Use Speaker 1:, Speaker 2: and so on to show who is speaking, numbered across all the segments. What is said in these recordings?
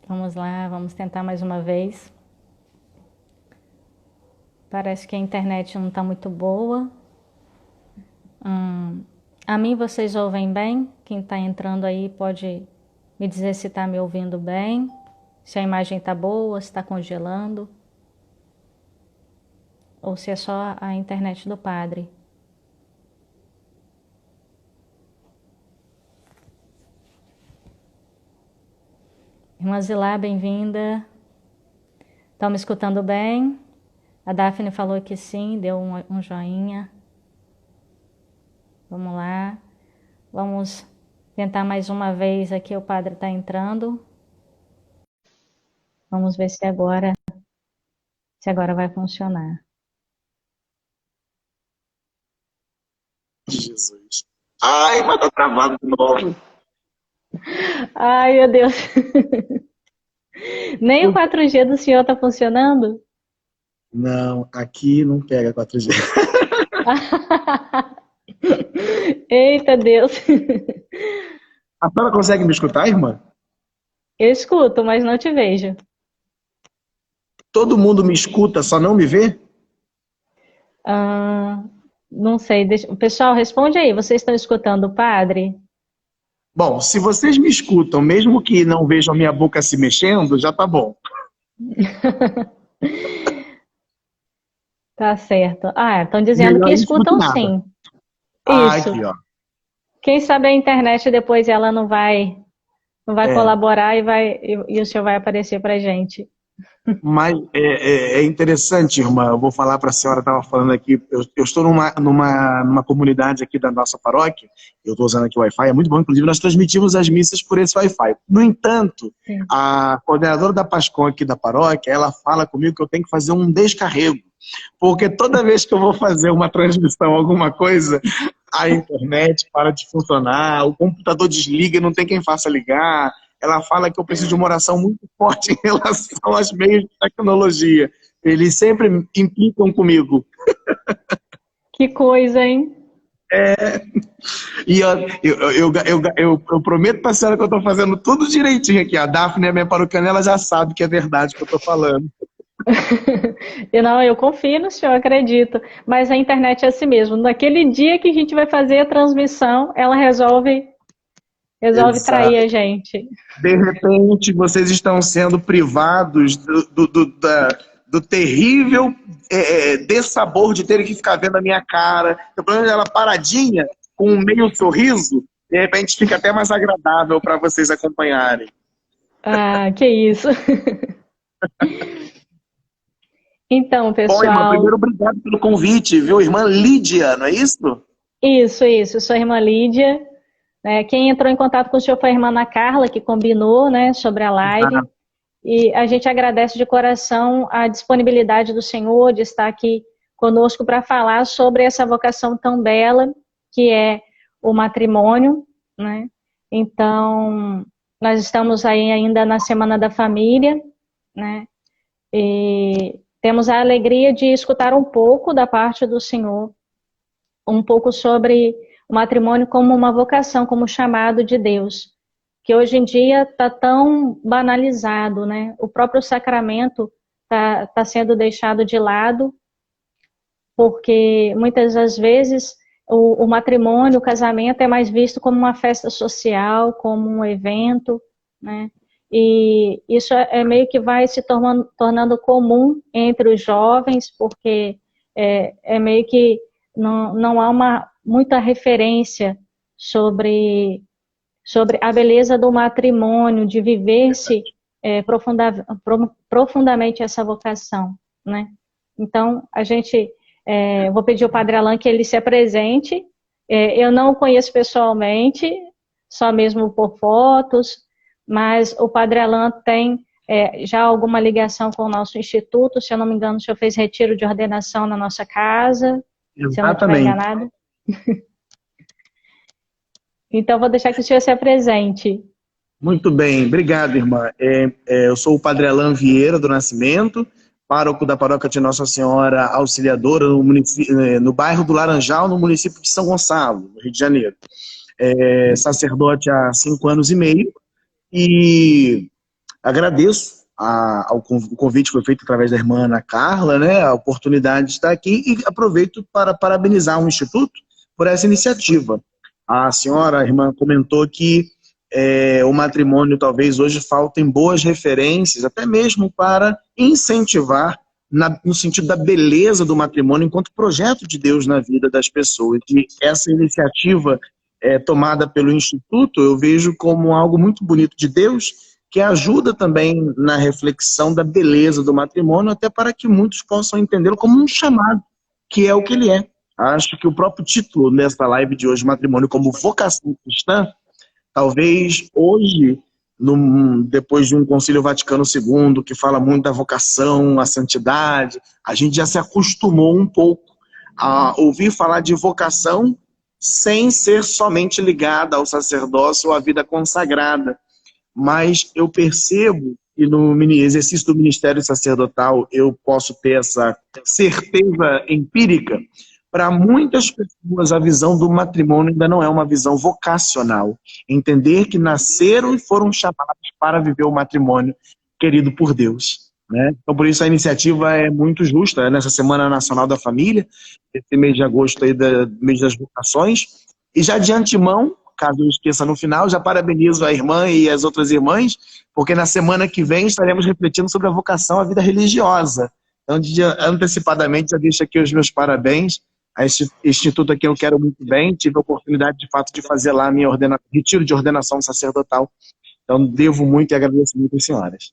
Speaker 1: Vamos lá, vamos tentar mais uma vez. Parece que a internet não está muito boa. A mim vocês ouvem bem? Quem está entrando aí pode me dizer se está me ouvindo bem, se a imagem está boa, se está congelando, ou se é só a internet do padre. Irmã Zilá, bem-vinda. Estão me escutando bem? A Daphne falou que sim, deu um joinha. Vamos lá. Vamos tentar mais uma vez aqui, o padre está entrando. Vamos ver se agora vai funcionar.
Speaker 2: Jesus. Ai, mas tá travado de novo.
Speaker 1: Ai, meu Deus. Nem o 4G do senhor está funcionando?
Speaker 2: Não, aqui não pega 4G.
Speaker 1: Eita Deus.
Speaker 2: A senhora consegue me escutar, irmã?
Speaker 1: Eu escuto, mas não te vejo.
Speaker 2: Todo mundo me escuta, só não me vê?
Speaker 1: Ah, não sei. Pessoal, responde aí. Vocês estão escutando o padre?
Speaker 2: Bom, se vocês me escutam, mesmo que não vejam minha boca se mexendo, já tá bom.
Speaker 1: Tá certo. Ah, estão dizendo que
Speaker 2: Melhor isso do que
Speaker 1: escutam
Speaker 2: nada.
Speaker 1: sim.
Speaker 2: Ah,
Speaker 1: Isso.
Speaker 2: aqui, ó.
Speaker 1: Quem sabe a internet depois ela não vai
Speaker 2: É,
Speaker 1: colaborar e o senhor vai aparecer pra gente.
Speaker 2: mas é interessante, irmã. Eu vou falar para a senhora, estava falando aqui. Eu estou numa comunidade aqui da nossa paróquia. Eu estou usando aqui o Wi-Fi, é muito bom. Inclusive, nós transmitimos as missas por esse Wi-Fi. No entanto,
Speaker 1: Sim.
Speaker 2: a coordenadora da Pascom aqui da paróquia, ela fala comigo que eu tenho que fazer um descarrego. Porque toda vez que eu vou fazer uma transmissão, alguma coisa, a internet para de funcionar, o computador desliga, não tem quem faça ligar. Ela fala que eu preciso de uma oração muito forte em relação aos meios de tecnologia. Eles sempre implicam comigo.
Speaker 1: Que coisa, hein?
Speaker 2: E eu prometo para a senhora que eu estou fazendo tudo direitinho aqui. A Daphne, a minha paroquiana, ela já sabe que é verdade que eu estou falando.
Speaker 1: Eu confio no senhor, acredito. Mas a internet é assim mesmo. Naquele dia que a gente vai fazer a transmissão, ela resolve trair
Speaker 2: Exato.
Speaker 1: a gente.
Speaker 2: De repente, vocês estão sendo privados do terrível dessabor de terem que ficar vendo a minha cara. Eu pelo menos ela paradinha, com um meio sorriso, de repente fica até mais agradável para vocês acompanharem.
Speaker 1: Ah, que isso. Então,
Speaker 2: Bom, irmã,
Speaker 1: pessoal,
Speaker 2: primeiro obrigado pelo convite, viu? Irmã Lídia, não é isso?
Speaker 1: isso. Eu sou a irmã Lídia. Quem entrou em contato com o senhor foi a irmã Ana Carla, que combinou, né, sobre a live. E a gente agradece de coração a disponibilidade do senhor de estar aqui conosco para falar sobre essa vocação tão bela que é o matrimônio, né? Então, nós estamos aí ainda na Semana da Família, né? E temos a alegria de escutar um pouco da parte do Senhor, um pouco sobre o matrimônio como uma vocação, como chamado de Deus, que hoje em dia está tão banalizado, né? O próprio sacramento tá sendo deixado de lado, porque muitas das vezes o matrimônio, o casamento é mais visto como uma festa social, como um evento, né? E isso é meio que vai se tornando comum entre os jovens, porque é meio que não há muita referência sobre a beleza do matrimônio, de viver-se profundamente essa vocação, né? Então, vou pedir ao Padre Alan que ele se apresente. Eu não o conheço pessoalmente, só mesmo por fotos, mas o Padre Alan tem já alguma ligação com o nosso instituto. Se eu não me engano, o senhor fez retiro de ordenação na nossa casa, se eu não estiver
Speaker 2: Exatamente.
Speaker 1: enganada. Então, vou deixar que o senhor se apresente.
Speaker 2: Muito bem, obrigado, irmã. Eu sou o Padre Alain Vieira do Nascimento, pároco da paróquia de Nossa Senhora Auxiliadora, no bairro do Laranjal, no município de São Gonçalo, no Rio de Janeiro. Sacerdote há 5 anos e meio, e agradeço o convite que foi feito através da irmã Ana Carla, né, a oportunidade de estar aqui, e aproveito para parabenizar o Instituto por essa iniciativa. A senhora, a irmã, comentou que o matrimônio talvez hoje faltem boas referências, até mesmo para incentivar no sentido da beleza do matrimônio enquanto projeto de Deus na vida das pessoas. E essa iniciativa tomada pelo Instituto, eu vejo como algo muito bonito de Deus, que ajuda também na reflexão da beleza do matrimônio, até para que muitos possam entendê-lo como um chamado, que é o que ele é. Acho que o próprio título desta live de hoje, Matrimônio como Vocação Cristã, talvez hoje, depois de um Concílio Vaticano II, que fala muito da vocação, a santidade, a gente já se acostumou um pouco a ouvir falar de vocação sem ser somente ligada ao sacerdócio ou à vida consagrada. Mas eu percebo que no exercício do ministério sacerdotal eu posso ter essa certeza empírica. Para muitas pessoas, a visão do matrimônio ainda não é uma visão vocacional. Entender que nasceram e foram chamados para viver o matrimônio querido por Deus, né? Então, por isso, a iniciativa é muito justa. Nessa Semana Nacional da Família, esse mês de agosto, aí, mês das vocações. E já de antemão, caso eu esqueça no final, já parabenizo a irmã e as outras irmãs, porque na semana que vem estaremos refletindo sobre a vocação à vida religiosa. Então, antecipadamente, já deixo aqui os meus parabéns a esse instituto aqui. Eu quero muito bem, tive a oportunidade de fato de fazer lá minha retiro de ordenação sacerdotal, então devo muito e agradeço muito às senhoras.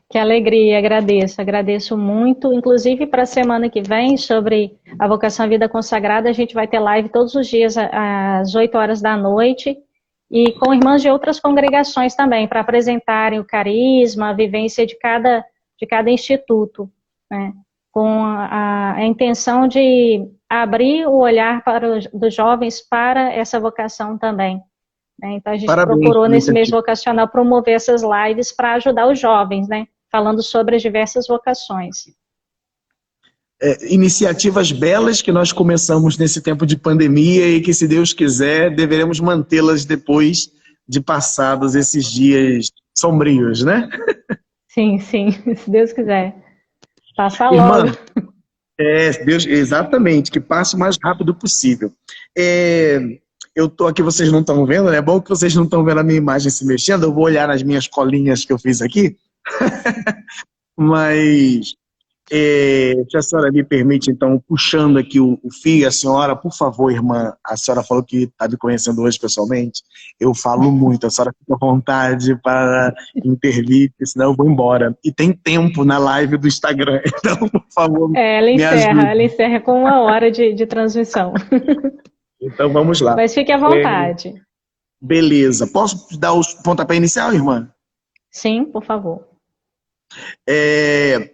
Speaker 1: Que alegria, agradeço muito, inclusive para a semana que vem, sobre a vocação à vida consagrada, a gente vai ter live todos os dias às 8 horas da noite, e com irmãs de outras congregações também, para apresentarem o carisma, a vivência de cada instituto, né? Com a intenção de abrir o olhar dos jovens para essa vocação também. Né? Então a gente procurou nesse mês vocacional promover essas lives para ajudar os jovens, né? Falando sobre as diversas vocações.
Speaker 2: Iniciativas belas que nós começamos nesse tempo de pandemia e que, se Deus quiser, deveremos mantê-las depois de passados esses dias sombrios, né?
Speaker 1: Sim, se Deus quiser. Passa logo.
Speaker 2: Irmã, Deus, exatamente, que passe o mais rápido possível. Eu estou aqui, vocês não estão vendo, né? É bom que vocês não estão vendo a minha imagem se mexendo, eu vou olhar nas minhas colinhas que eu fiz aqui. Mas, se a senhora me permite, então, puxando aqui o fio, a senhora, por favor, irmã, a senhora falou que está me conhecendo hoje pessoalmente, eu falo muito, a senhora fica à vontade para intervir, senão eu vou embora. E tem tempo na live do Instagram, então, por favor,
Speaker 1: ela encerra com 1 hora de transmissão.
Speaker 2: Então, vamos lá.
Speaker 1: Mas fique à vontade.
Speaker 2: Beleza. Posso dar o pontapé inicial, irmã?
Speaker 1: Sim, por favor.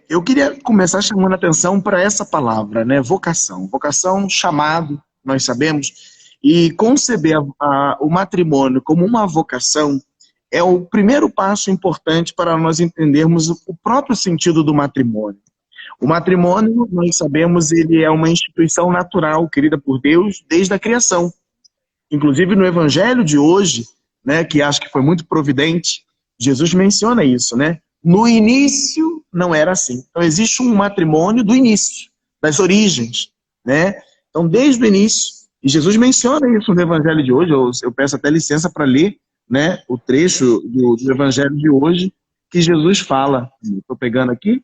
Speaker 2: Eu queria começar chamando a atenção para essa palavra, né? Vocação. Vocação, chamado, nós sabemos. E conceber o matrimônio como uma vocação é o primeiro passo importante para nós entendermos o próprio sentido do matrimônio. O matrimônio, nós sabemos, ele é uma instituição natural, querida por Deus, desde a criação. Inclusive no evangelho de hoje, né, que acho que foi muito providente, Jesus menciona isso, né? No início não era assim. Então existe um matrimônio do início, das origens, né? Então desde o início, e Jesus menciona isso no evangelho de hoje, eu peço até licença para ler, né, o trecho do evangelho de hoje, que Jesus fala. Estou pegando aqui.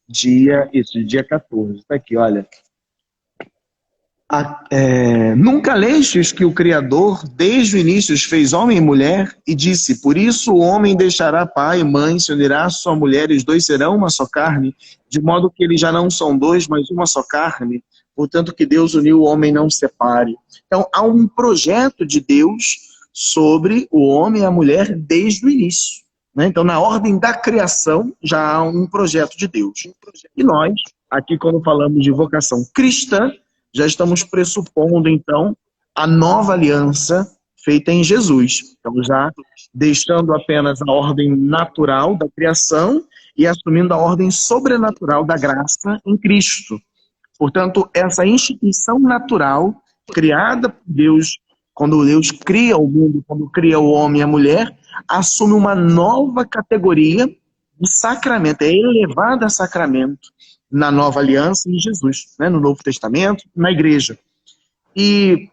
Speaker 2: Dia 14, está aqui, olha. Nunca lestes que o Criador desde o início os fez homem e mulher e disse, por isso o homem deixará pai e mãe, se unirá à sua mulher e os dois serão uma só carne, de modo que eles já não são dois, mas uma só carne, portanto que Deus uniu o homem não separe. Então há um projeto de Deus sobre o homem e a mulher desde o início. Então, na ordem da criação, já há um projeto de Deus. E nós, aqui quando falamos de vocação cristã, já estamos pressupondo, então, a nova aliança feita em Jesus. Então, já deixando apenas a ordem natural da criação e assumindo a ordem sobrenatural da graça em Cristo. Portanto, essa instituição natural, criada por Deus quando Deus cria o mundo, quando cria o homem e a mulher, assume uma nova categoria de sacramento, é elevada a sacramento na nova aliança em Jesus, né? No Novo Testamento, na igreja. E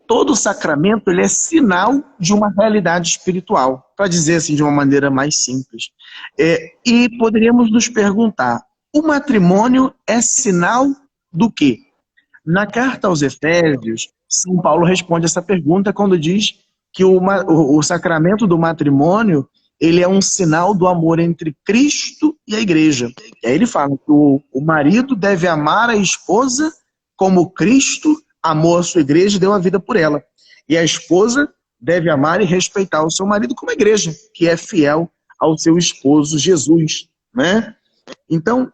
Speaker 2: todo sacramento ele é sinal de uma realidade espiritual, para dizer assim de uma maneira mais simples. E poderíamos nos perguntar, o matrimônio é sinal do quê? Na carta aos Efésios, São Paulo responde essa pergunta quando diz que o sacramento do matrimônio ele é um sinal do amor entre Cristo e a igreja. E aí ele fala que o marido deve amar a esposa como Cristo amou a sua igreja e deu a vida por ela. E a esposa deve amar e respeitar o seu marido como a igreja, que é fiel ao seu esposo Jesus, né? Então,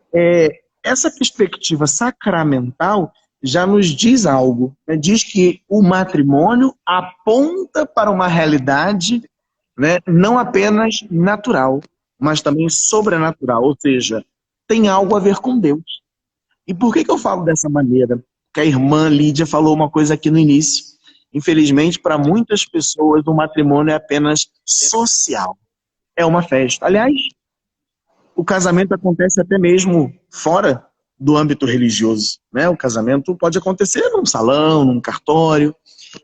Speaker 2: essa perspectiva sacramental já nos diz algo, né? Diz que o matrimônio aponta para uma realidade, né, não apenas natural, mas também sobrenatural, ou seja, tem algo a ver com Deus. E por que eu falo dessa maneira? Que a irmã Lídia falou uma coisa aqui no início. Infelizmente, para muitas pessoas, o matrimônio é apenas social. É uma festa. Aliás, o casamento acontece até mesmo fora do âmbito religioso, né? O casamento pode acontecer num salão, num cartório.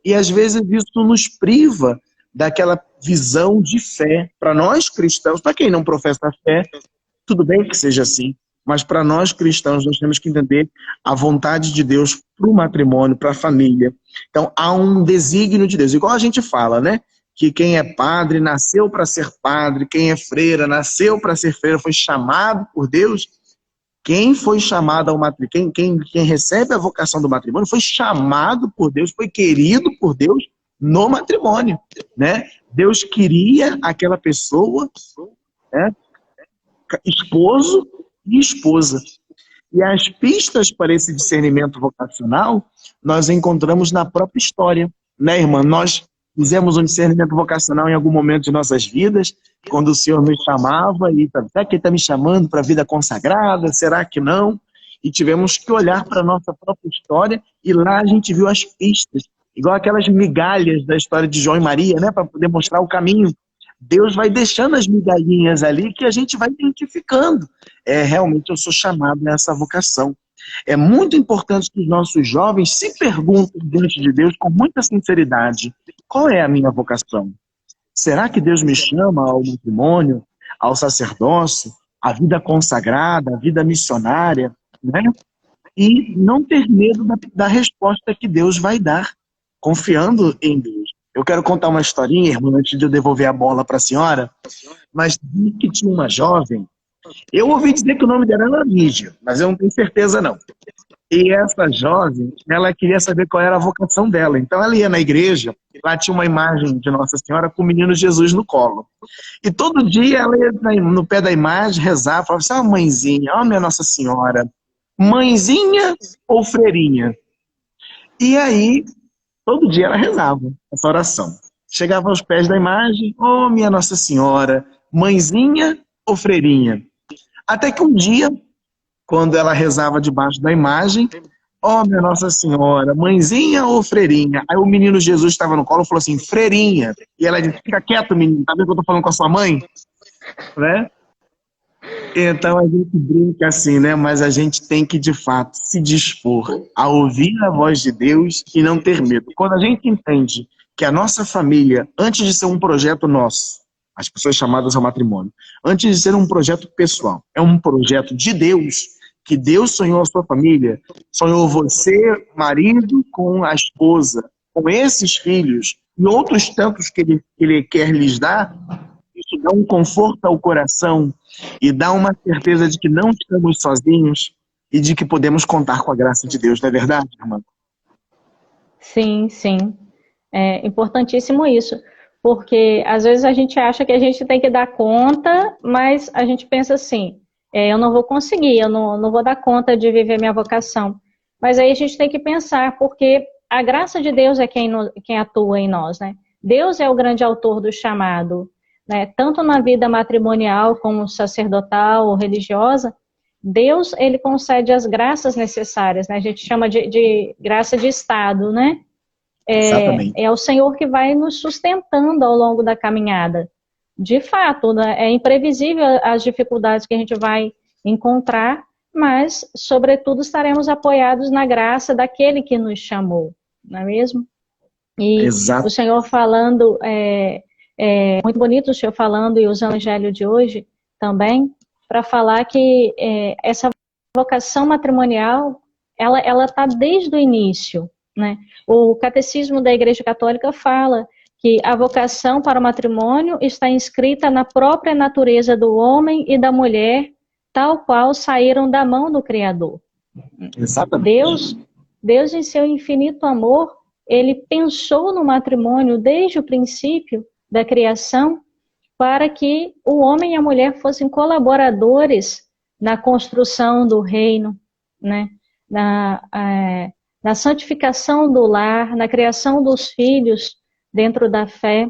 Speaker 2: E às vezes isso nos priva daquela visão de fé. Para nós cristãos, para quem não professa fé, tudo bem que seja assim. Mas para nós cristãos, nós temos que entender a vontade de Deus para o matrimônio, para a família. Então, há um desígnio de Deus. Igual a gente fala, né? Que quem é padre nasceu para ser padre, quem é freira nasceu para ser freira, foi chamado por Deus. Quem foi chamado ao matrimônio, quem recebe a vocação do matrimônio, foi chamado por Deus, foi querido por Deus no matrimônio, né? Deus queria aquela pessoa, né? Esposo e esposa. E as pistas para esse discernimento vocacional nós encontramos na própria história, né, irmã? Nós fizemos um discernimento vocacional em algum momento de nossas vidas, quando o Senhor nos chamava, e será que Ele está me chamando para a vida consagrada? Será que não? E tivemos que olhar para a nossa própria história, e lá a gente viu as pistas, igual aquelas migalhas da história de João e Maria, né, para poder mostrar o caminho. Deus vai deixando as migalhinhas ali que a gente vai identificando. Realmente eu sou chamado nessa vocação. É muito importante que os nossos jovens se perguntem diante de Deus com muita sinceridade: qual é a minha vocação? Será que Deus me chama ao matrimônio, ao sacerdócio, à vida consagrada, à vida missionária, né? E não ter medo da resposta que Deus vai dar, confiando em Deus. Eu quero contar uma historinha, irmã, antes de eu devolver a bola para a senhora, mas que tinha uma jovem, eu ouvi dizer que o nome dela era Lígia, mas eu não tenho certeza não. E essa jovem, ela queria saber qual era a vocação dela. Então ela ia na igreja, lá tinha uma imagem de Nossa Senhora com o menino Jesus no colo. E todo dia ela ia no pé da imagem rezar, falava assim: mãezinha, minha Nossa Senhora, mãezinha ou freirinha? E aí, todo dia ela rezava essa oração. Chegava aos pés da imagem: minha Nossa Senhora, mãezinha ou freirinha? Até que um dia, quando ela rezava debaixo da imagem: minha Nossa Senhora, mãezinha ou freirinha? Aí o menino Jesus estava no colo e falou assim: freirinha. E ela disse: fica quieto, menino, tá vendo que eu tô falando com a sua mãe? Né? Então a gente brinca assim, né? Mas a gente tem que, de fato, se dispor a ouvir a voz de Deus e não ter medo. Quando a gente entende que a nossa família, antes de ser um projeto nosso, as pessoas chamadas ao matrimônio, antes de ser um projeto pessoal, é um projeto de Deus, que Deus sonhou a sua família, sonhou você, marido, com a esposa, com esses filhos e outros tantos que Ele quer lhes dar. Isso dá um conforto ao coração e dá uma certeza de que não estamos sozinhos e de que podemos contar com a graça de Deus, não é verdade, irmã?
Speaker 1: Sim, sim. É importantíssimo isso, porque às vezes a gente acha que a gente tem que dar conta, mas a gente pensa assim: eu não vou conseguir, eu não vou dar conta de viver minha vocação. Mas aí a gente tem que pensar, porque a graça de Deus é quem atua em nós, né? Deus é o grande autor do chamado, né? Tanto na vida matrimonial como sacerdotal ou religiosa, Deus, ele concede as graças necessárias, né? A gente chama de graça de estado, né?
Speaker 2: Exatamente.
Speaker 1: É o Senhor que vai nos sustentando ao longo da caminhada. De fato, né, é imprevisível as dificuldades que a gente vai encontrar, mas, sobretudo, estaremos apoiados na graça daquele que nos chamou, não é mesmo? E
Speaker 2: Exato.
Speaker 1: o Senhor falando, muito bonito o Senhor falando e usando o Evangelho de hoje também, para falar que essa vocação matrimonial, ela está desde o início, né? O Catecismo da Igreja Católica fala que a vocação para o matrimônio está inscrita na própria natureza do homem e da mulher, tal qual saíram da mão do Criador.
Speaker 2: Exatamente.
Speaker 1: Deus, em seu infinito amor, ele pensou no matrimônio desde o princípio da criação para que o homem e a mulher fossem colaboradores na construção do reino, né? Na santificação do lar, na criação dos filhos dentro da fé,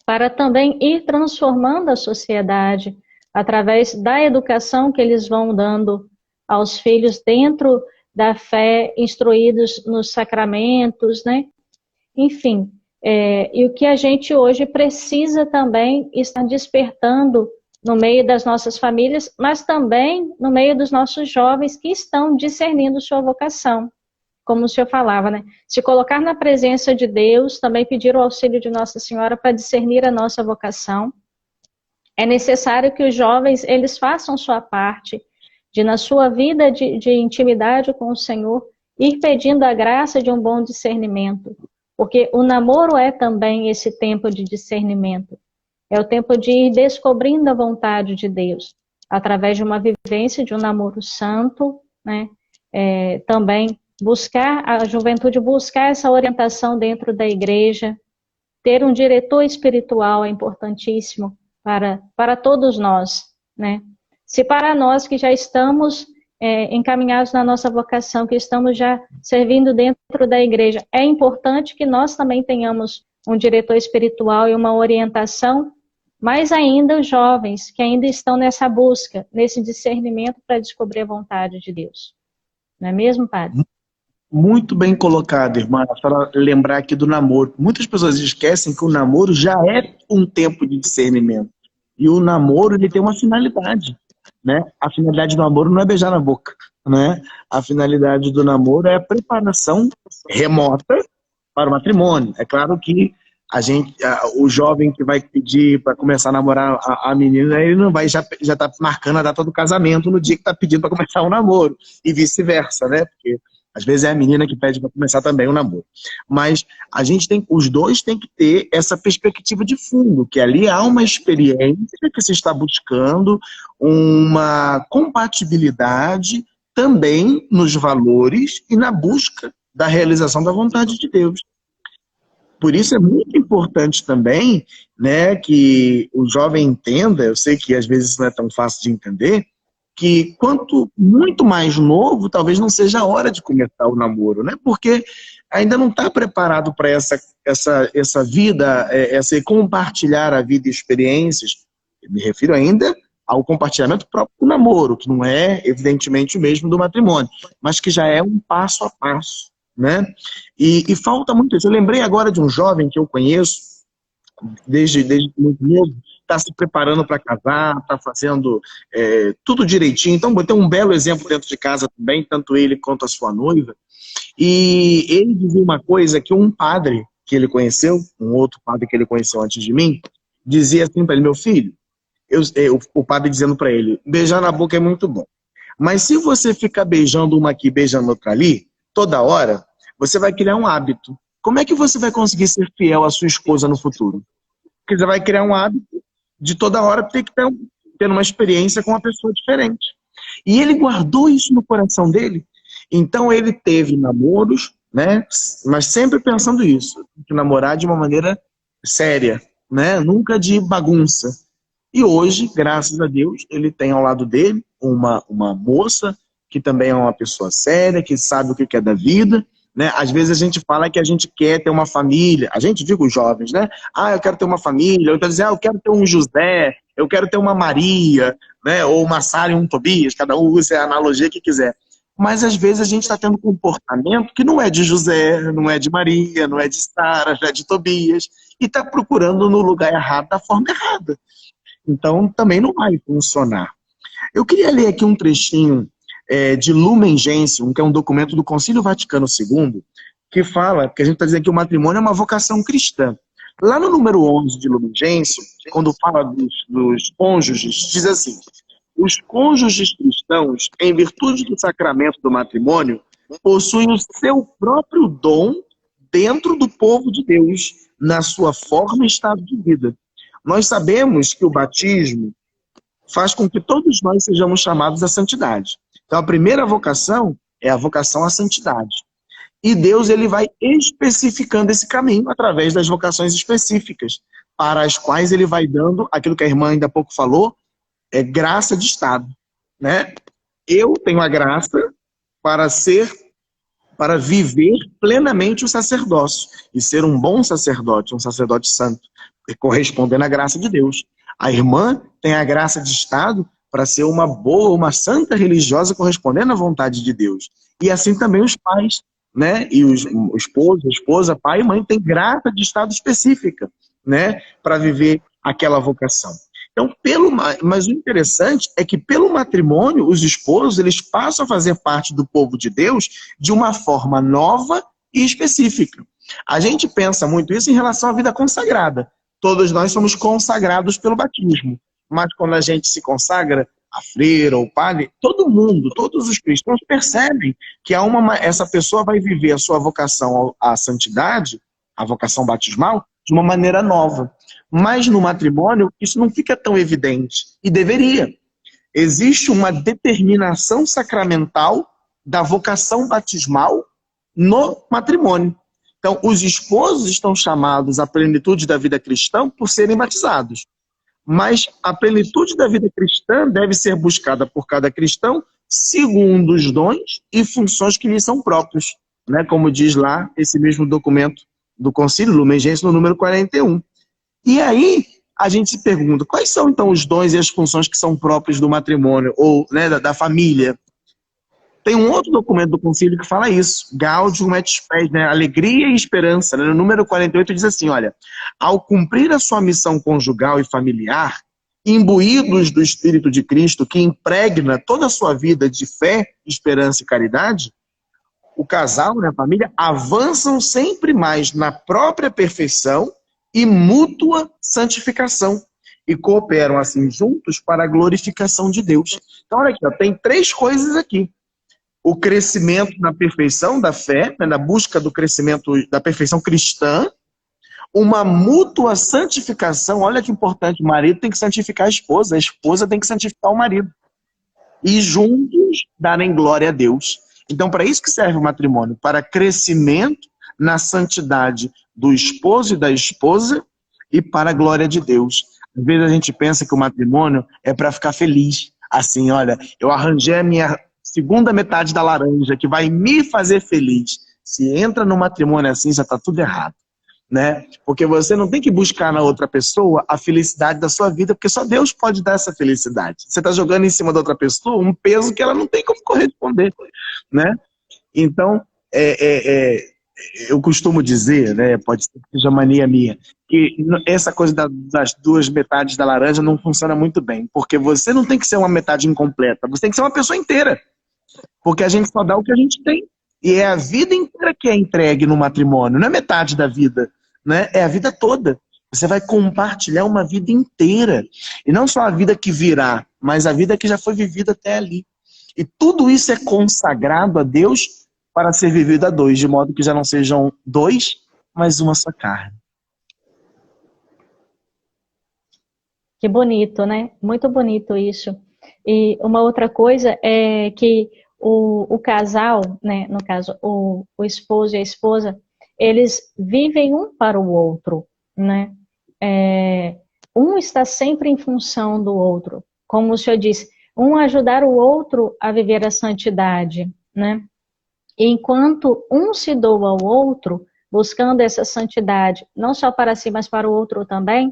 Speaker 1: para também ir transformando a sociedade através da educação que eles vão dando aos filhos dentro da fé, instruídos nos sacramentos, né? Enfim, e o que a gente hoje precisa também estar despertando no meio das nossas famílias, mas também no meio dos nossos jovens que estão discernindo sua vocação. Como o senhor falava, né? Se colocar na presença de Deus, também pedir o auxílio de Nossa Senhora para discernir a nossa vocação. É necessário que os jovens, eles façam sua parte, de na sua vida de intimidade com o Senhor, ir pedindo a graça de um bom discernimento. Porque o namoro é também esse tempo de discernimento. É o tempo de ir descobrindo a vontade de Deus, através de uma vivência de um namoro santo, né? Também buscar, a juventude buscar essa orientação dentro da igreja, ter um diretor espiritual é importantíssimo para todos nós, né? Se para nós que já estamos encaminhados na nossa vocação, que estamos já servindo dentro da igreja, é importante que nós também tenhamos um diretor espiritual e uma orientação, mais ainda os jovens que ainda estão nessa busca, nesse discernimento para descobrir a vontade de Deus. Não é mesmo, padre?
Speaker 2: Muito bem colocado, irmã. Para lembrar aqui do namoro. Muitas pessoas esquecem que o namoro já é um tempo de discernimento. E o namoro, ele tem uma finalidade, né? A finalidade do namoro não é beijar na boca, né? A finalidade do namoro é a preparação remota para o matrimônio. É claro que o jovem que vai pedir para começar a namorar a menina, ele não vai já tá marcando a data do casamento no dia que está pedindo para começar o namoro. E vice-versa, né? Porque às vezes é a menina que pede para começar também o namoro. Mas os dois têm que ter essa perspectiva de fundo, que ali há uma experiência que se está buscando, uma compatibilidade também nos valores e na busca da realização da vontade de Deus. Por isso é muito importante também, né, que o jovem entenda, eu sei que às vezes isso não é tão fácil de entender, que quanto muito mais novo, talvez não seja a hora de começar o namoro, né? Porque ainda não está preparado para essa vida, esse compartilhar a vida e experiências. Eu me refiro ainda ao compartilhamento próprio do namoro, que não é, evidentemente, o mesmo do matrimônio, mas que já é um passo a passo, né? E falta muito isso. Eu lembrei agora de um jovem que eu conheço, desde muito novo, está se preparando para casar, está fazendo tudo direitinho. Então, tem um belo exemplo dentro de casa também, tanto ele quanto a sua noiva. E ele dizia uma coisa que um padre que ele conheceu, um outro padre que ele conheceu antes de mim, dizia assim para ele: meu filho, o padre dizendo para ele, beijar na boca é muito bom, mas se você ficar beijando uma aqui, beijando outra ali, toda hora, você vai criar um hábito. Como é que você vai conseguir ser fiel à sua esposa no futuro? Porque você vai criar um hábito de toda hora ter que ter uma experiência com uma pessoa diferente. E ele guardou isso no coração dele. Então ele teve namoros, né? Mas sempre pensando isso, que namorar de uma maneira séria, né? Nunca de bagunça. E hoje, graças a Deus, ele tem ao lado dele uma moça que também é uma pessoa séria, que sabe o que é da vida, né? Às vezes a gente fala que a gente quer ter uma família, a gente, digo os jovens, né? Ah, eu quero ter uma família, eu quero dizer, eu quero ter um José, eu quero ter uma Maria, né? Ou uma Sara e um Tobias, cada um usa a analogia que quiser. Mas às vezes a gente está tendo um comportamento que não é de José, não é de Maria, não é de Sara, já é de Tobias, e está procurando no lugar errado, da forma errada. Então também não vai funcionar. Eu queria ler aqui um trechinho de Lumen Gentium, que é um documento do Concílio Vaticano II, que fala, que a gente está dizendo que o matrimônio é uma vocação cristã. Lá no número 11 de Lumen Gentium, quando fala dos cônjuges, diz assim: os cônjuges cristãos, em virtude do sacramento do matrimônio, possuem o seu próprio dom dentro do povo de Deus, na sua forma e estado de vida. Nós sabemos que o batismo faz com que todos nós sejamos chamados à santidade. Então, a primeira vocação é a vocação à santidade. E Deus ele vai especificando esse caminho através das vocações específicas, para as quais ele vai dando aquilo que a irmã ainda há pouco falou, graça de estado, né? Eu tenho a graça para viver plenamente o sacerdócio e ser um bom sacerdote, um sacerdote santo, correspondendo à graça de Deus. A irmã tem a graça de estado para ser uma boa, uma santa religiosa correspondendo à vontade de Deus. E assim também os pais, né? E o esposo, a esposa, pai e mãe têm graça de estado específica, né? Para viver aquela vocação. Então, mas o interessante é que pelo matrimônio, os esposos eles passam a fazer parte do povo de Deus de uma forma nova e específica. A gente pensa muito isso em relação à vida consagrada. Todos nós somos consagrados pelo batismo. Mas quando a gente se consagra, a freira ou padre, todo mundo, todos os cristãos percebem que essa pessoa vai viver a sua vocação à santidade, a vocação batismal, de uma maneira nova. Mas no matrimônio, isso não fica tão evidente. E deveria. Existe uma determinação sacramental da vocação batismal no matrimônio. Então, os esposos estão chamados à plenitude da vida cristã por serem batizados. Mas a plenitude da vida cristã deve ser buscada por cada cristão segundo os dons e funções que lhes são próprios, né? Como diz lá esse mesmo documento do Concílio Lumen Gentium, no número 41. E aí a gente se pergunta, quais são então os dons e as funções que são próprios do matrimônio ou, né, da família? Tem um outro documento do Concílio que fala isso, Gaudium et Spes, né? Alegria e esperança, né? No número 48 diz assim, olha, ao cumprir a sua missão conjugal e familiar, imbuídos do Espírito de Cristo, que impregna toda a sua vida de fé, esperança e caridade, o casal, né, a família, avançam sempre mais na própria perfeição e mútua santificação, e cooperam assim juntos para a glorificação de Deus. Então olha aqui, ó, tem 3 coisas aqui. O crescimento na perfeição da fé, né, na busca do crescimento da perfeição cristã, uma mútua santificação. Olha que importante, o marido tem que santificar a esposa tem que santificar o marido. E juntos darem glória a Deus. Então, para isso que serve o matrimônio, para crescimento na santidade do esposo e da esposa e para a glória de Deus. Às vezes a gente pensa que o matrimônio é para ficar feliz. Assim, olha, eu arranjei a minha segunda metade da laranja, que vai me fazer feliz. Se entra no matrimônio assim, já está tudo errado, né? Porque você não tem que buscar na outra pessoa a felicidade da sua vida, porque só Deus pode dar essa felicidade. Você está jogando em cima da outra pessoa um peso que ela não tem como corresponder, né? Então, eu costumo dizer, né, pode ser que seja mania minha, que essa coisa das 2 metades da laranja não funciona muito bem, porque você não tem que ser uma metade incompleta, você tem que ser uma pessoa inteira. Porque a gente só dá o que a gente tem. E é a vida inteira que é entregue no matrimônio. Não é metade da vida, né? É a vida toda. Você vai compartilhar uma vida inteira. E não só a vida que virá, mas a vida que já foi vivida até ali. E tudo isso é consagrado a Deus para ser vivido a 2, de modo que já não sejam 2, mas uma só carne.
Speaker 1: Que bonito, né? Muito bonito isso. E uma outra coisa é que o casal, né, no caso, o esposo e a esposa, eles vivem um para o outro, né? Um está sempre em função do outro. Como o senhor disse, um ajudar o outro a viver a santidade, né? E enquanto um se doa ao outro, buscando essa santidade, não só para si, mas para o outro também,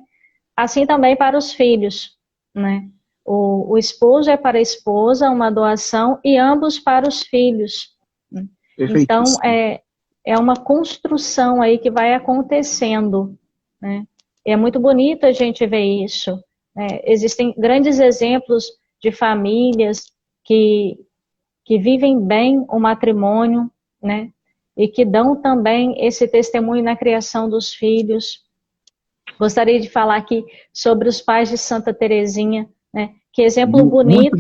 Speaker 1: assim também para os filhos, né? O esposo é para a esposa, uma doação, e ambos para os filhos. Então, é uma construção aí que vai acontecendo, né? É muito bonito a gente ver isso. Existem grandes exemplos de famílias que vivem bem o matrimônio, né? E que dão também esse testemunho na criação dos filhos. Gostaria de falar aqui sobre os pais de Santa Teresinha, né? Que exemplo bonito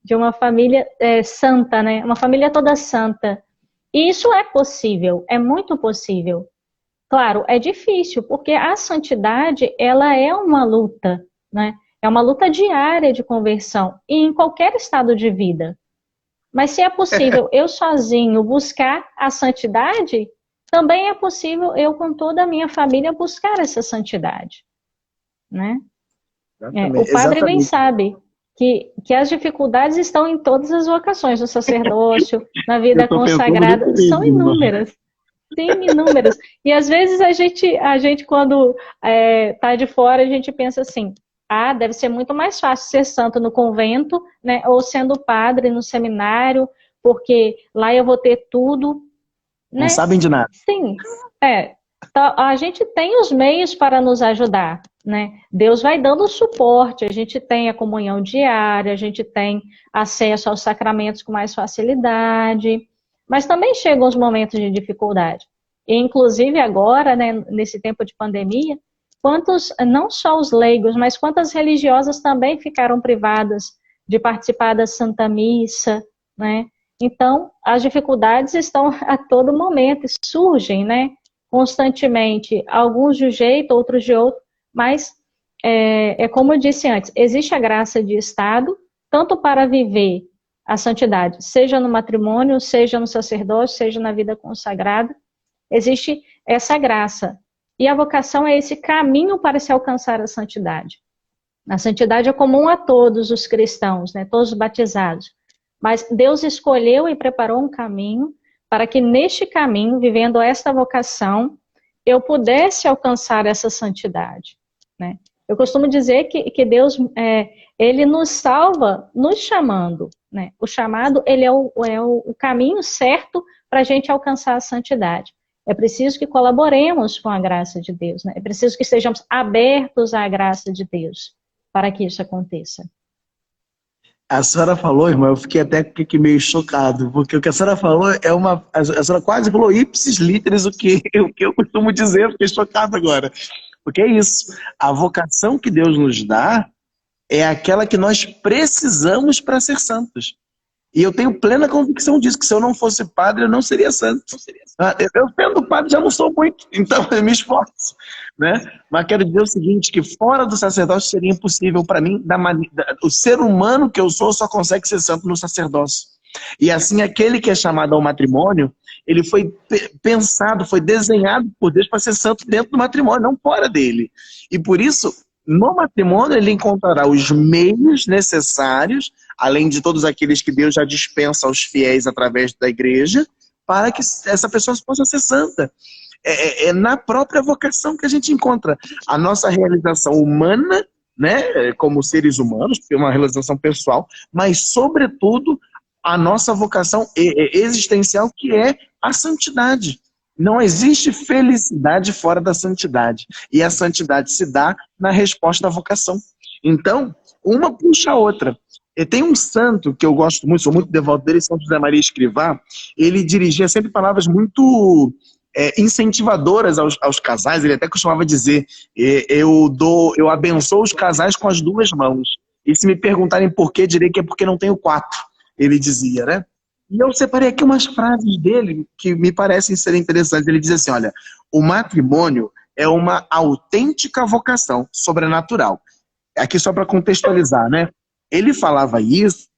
Speaker 1: de uma família santa, né? Uma família toda santa. E isso é possível, é muito possível. Claro, é difícil, porque a santidade, ela é uma luta, né? É uma luta diária de conversão, e em qualquer estado de vida. Mas se é possível eu sozinho buscar a santidade, também é possível eu com toda a minha família buscar essa santidade, né? O padre bem sabe que as dificuldades estão em todas as vocações, no sacerdócio, na vida consagrada, são inúmeras. Sim, inúmeras. E às vezes a gente quando tá de fora, a gente pensa assim, deve ser muito mais fácil ser santo no convento, né, ou sendo padre no seminário, porque lá eu vou ter tudo. Né?
Speaker 2: Não sabem de nada.
Speaker 1: Sim, a gente tem os meios para nos ajudar, né? Deus vai dando suporte, a gente tem a comunhão diária, a gente tem acesso aos sacramentos com mais facilidade, mas também chegam os momentos de dificuldade. E, inclusive agora, né, nesse tempo de pandemia, não só os leigos, mas quantas religiosas também ficaram privadas de participar da Santa Missa, né? Então, as dificuldades estão a todo momento, surgem, né, constantemente, alguns de um jeito, outros de outro, mas como eu disse antes, existe a graça de Estado, tanto para viver a santidade, seja no matrimônio, seja no sacerdócio, seja na vida consagrada, existe essa graça. E a vocação é esse caminho para se alcançar a santidade. A santidade é comum a todos os cristãos, né, todos os batizados. Mas Deus escolheu e preparou um caminho para que neste caminho, vivendo esta vocação, eu pudesse alcançar essa santidade, né? Eu costumo dizer que Deus, Ele nos salva nos chamando, né? O chamado, ele é o caminho certo para a gente alcançar a santidade. É preciso que colaboremos com a graça de Deus, né? É preciso que estejamos abertos à graça de Deus para que isso aconteça.
Speaker 2: A senhora falou, irmã, eu fiquei até meio chocado, porque o que a senhora falou a senhora quase falou ipsis literis o que eu costumo dizer, eu fiquei chocado agora. Porque é isso, a vocação que Deus nos dá é aquela que nós precisamos para ser santos. E eu tenho plena convicção disso, que se eu não fosse padre, eu não seria santo. Eu sendo padre já não sou muito, então eu me esforço, né? Mas quero dizer o seguinte, que fora do sacerdócio seria impossível para mim, o ser humano que eu sou só consegue ser santo no sacerdócio. E assim, aquele que é chamado ao matrimônio, ele foi pensado, foi desenhado por Deus para ser santo dentro do matrimônio, não fora dele. E por isso, no matrimônio, ele encontrará os meios necessários, além de todos aqueles que Deus já dispensa aos fiéis através da igreja, para que essa pessoa possa ser santa. É na própria vocação que a gente encontra a nossa realização humana, né, como seres humanos, porque é uma realização pessoal, mas, sobretudo, a nossa vocação existencial, que é a santidade. Não existe felicidade fora da santidade. E a santidade se dá na resposta à vocação. Então, uma puxa a outra. E tem um santo que eu gosto muito, sou muito devoto dele, São José Maria Escrivá. Ele dirigia sempre palavras muito incentivadoras aos casais. Ele até costumava dizer, eu abençoo os casais com as duas mãos. E se me perguntarem por quê, direi que é porque não tenho quatro. Ele dizia, né? E eu separei aqui umas frases dele que me parecem ser interessantes. Ele diz assim, olha, o matrimônio é uma autêntica vocação sobrenatural. Aqui só para contextualizar, né? Ele falava isso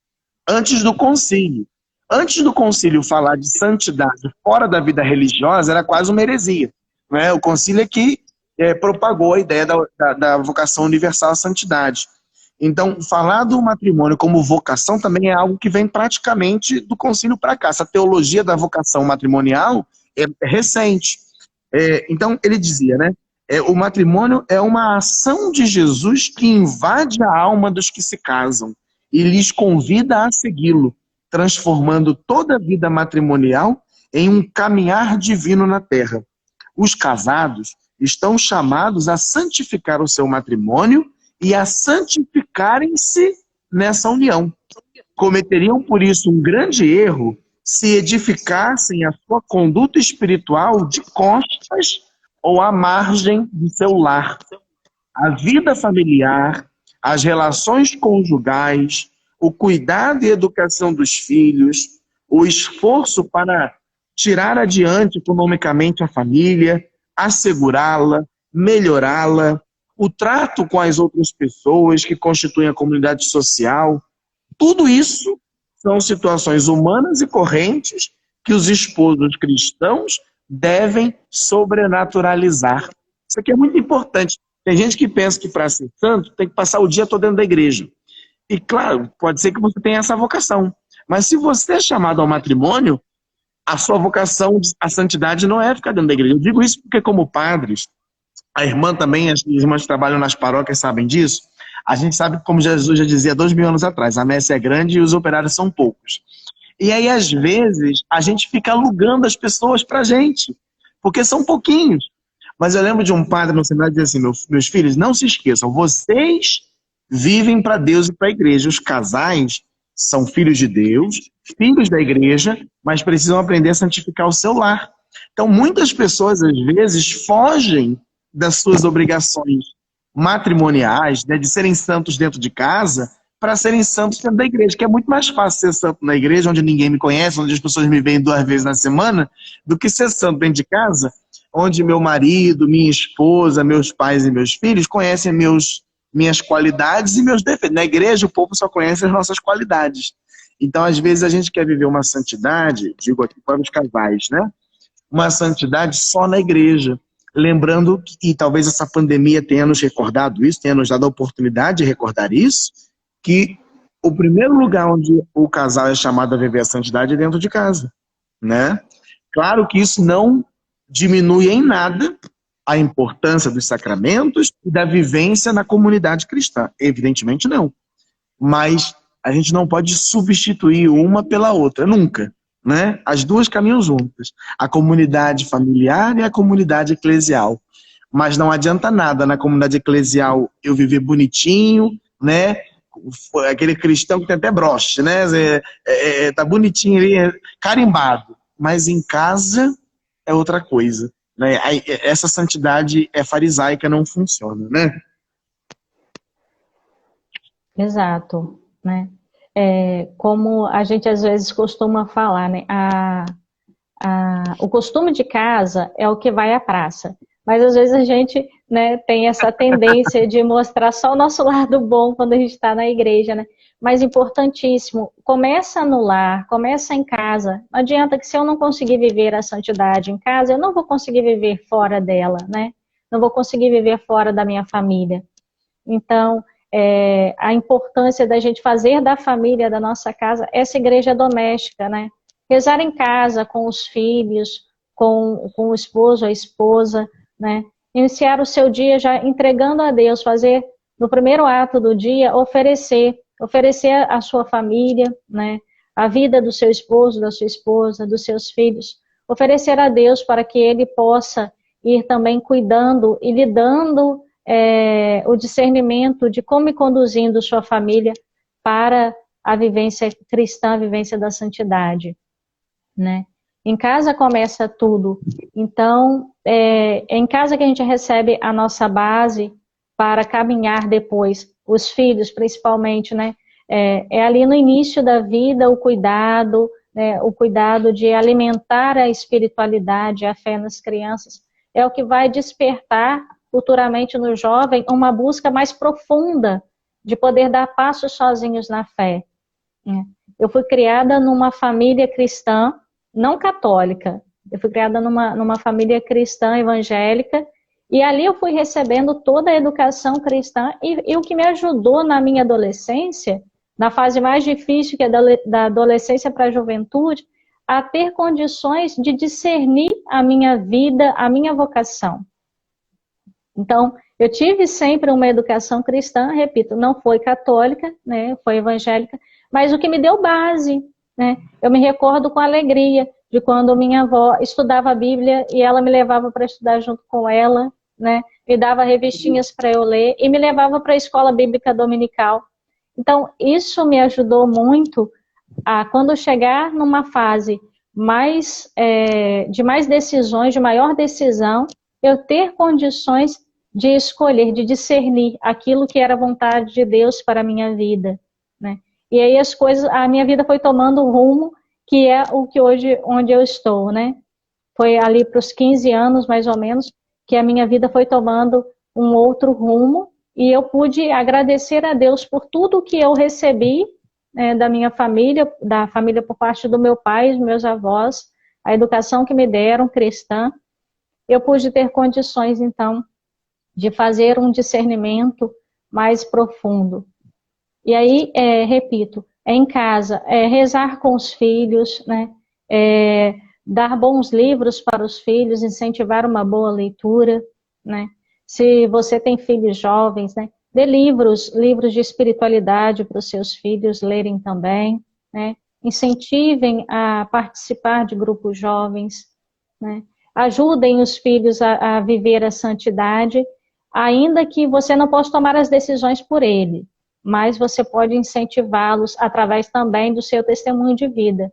Speaker 2: antes do concílio. Antes do concílio falar de santidade fora da vida religiosa era quase uma heresia, né? O concílio é que propagou a ideia da vocação universal à santidade. Então, falar do matrimônio como vocação também é algo que vem praticamente do concílio para cá. Essa teologia da vocação matrimonial é recente. Então, ele dizia, né? O matrimônio é uma ação de Jesus que invade a alma dos que se casam e lhes convida a segui-lo, transformando toda a vida matrimonial em um caminhar divino na terra. Os casados estão chamados a santificar o seu matrimônio e a santificarem-se nessa união. Cometeriam, por isso, um grande erro se edificassem a sua conduta espiritual de costas ou à margem do seu lar. A vida familiar, as relações conjugais, o cuidado e educação dos filhos, o esforço para tirar adiante economicamente a família, assegurá-la, melhorá-la, o trato com as outras pessoas que constituem a comunidade social, tudo isso são situações humanas e correntes que os esposos cristãos devem sobrenaturalizar. Isso aqui é muito importante. Tem gente que pensa que para ser santo tem que passar o dia todo dentro da igreja. E claro, pode ser que você tenha essa vocação. Mas se você é chamado ao matrimônio, a sua vocação, a santidade não é ficar dentro da igreja. Eu digo isso porque como padres, a irmã também, as irmãs que trabalham nas paróquias sabem disso, a gente sabe, como Jesus já dizia 2000 anos atrás, a messe é grande e os operários são poucos. E aí, às vezes, a gente fica alugando as pessoas pra gente, porque são pouquinhos. Mas eu lembro de um padre no seminário que dizia assim, meus filhos, não se esqueçam, vocês vivem para Deus e para a igreja. Os casais são filhos de Deus, filhos da igreja, mas precisam aprender a santificar o seu lar. Então, muitas pessoas, às vezes, fogem das suas obrigações matrimoniais, né, de serem santos dentro de casa, para serem santos dentro da igreja, que é muito mais fácil ser santo na igreja, onde ninguém me conhece, onde as pessoas me veem 2 vezes na semana, do que ser santo dentro de casa, onde meu marido, minha esposa, meus pais e meus filhos conhecem minhas qualidades e meus defeitos. Na igreja, o povo só conhece as nossas qualidades. Então, às vezes, a gente quer viver uma santidade, digo aqui para os casais, né? Uma santidade só na igreja. Lembrando, e talvez essa pandemia tenha nos recordado isso, tenha nos dado a oportunidade de recordar isso, que o primeiro lugar onde o casal é chamado a viver a santidade é dentro de casa, né? Claro que isso não diminui em nada a importância dos sacramentos e da vivência na comunidade cristã. Evidentemente não. Mas a gente não pode substituir uma pela outra, nunca. Né? As duas caminham juntas. A comunidade familiar e a comunidade eclesial. Mas não adianta nada na comunidade eclesial eu viver bonitinho, né? Aquele cristão que tem até broche, né? Tá bonitinho ali, carimbado. Mas em casa é outra coisa. Né? Essa santidade é farisaica, não funciona, né?
Speaker 1: Exato, né? Como a gente às vezes costuma falar, né? O costume de casa é o que vai à praça. Mas às vezes a gente, né, tem essa tendência de mostrar só o nosso lado bom quando a gente está na igreja, né? Mas importantíssimo, começa no lar, começa em casa. Não adianta que se eu não conseguir viver a santidade em casa, eu não vou conseguir viver fora dela, né? Não vou conseguir viver fora da minha família. Então, a importância da gente fazer da família, da nossa casa, essa igreja doméstica, né? Rezar em casa, com os filhos, com o esposo, a esposa, né? Iniciar o seu dia já entregando a Deus, fazer no primeiro ato do dia, oferecer a sua família, né? A vida do seu esposo, da sua esposa, dos seus filhos, oferecer a Deus para que Ele possa ir também cuidando e lhe dando o discernimento de como ir conduzindo sua família para a vivência cristã, a vivência da santidade, né? Em casa começa tudo. Então, é em casa que a gente recebe a nossa base para caminhar depois. Os filhos, principalmente, né? É ali no início da vida o cuidado, né? O cuidado de alimentar a espiritualidade, a fé nas crianças. É o que vai despertar futuramente no jovem uma busca mais profunda de poder dar passos sozinhos na fé. Eu fui criada numa família cristã, não católica. Eu fui criada numa família cristã evangélica e ali eu fui recebendo toda a educação cristã e o que me ajudou na minha adolescência, na fase mais difícil que é da adolescência para a juventude, a ter condições de discernir a minha vida, a minha vocação. Então, eu tive sempre uma educação cristã, repito, não foi católica, né, foi evangélica, mas o que me deu base, né? Eu me recordo com alegria de quando minha avó estudava a Bíblia e ela me levava para estudar junto com ela, né? Me dava revistinhas para eu ler e me levava para a escola bíblica dominical. Então, isso me ajudou muito a, quando eu chegar numa fase mais, de mais decisões, de maior decisão, eu ter condições de escolher, de discernir aquilo que era a vontade de Deus para a minha vida, né? E aí as coisas, a minha vida foi tomando o rumo que é o que hoje, onde eu estou, né? Foi ali para os 15 anos, mais ou menos, que a minha vida foi tomando um outro rumo e eu pude agradecer a Deus por tudo que eu recebi, da minha família, da família por parte do meu pai, dos meus avós, a educação que me deram, cristã. Eu pude ter condições, então, de fazer um discernimento mais profundo. E aí, repito, em casa, rezar com os filhos, né? Dar bons livros para os filhos, incentivar uma boa leitura, né? Se você tem filhos jovens, né? Dê livros de espiritualidade para os seus filhos lerem também, né? Incentivem a participar de grupos jovens, né? Ajudem os filhos a viver a santidade, ainda que você não possa tomar as decisões por ele, mas você pode incentivá-los através também do seu testemunho de vida.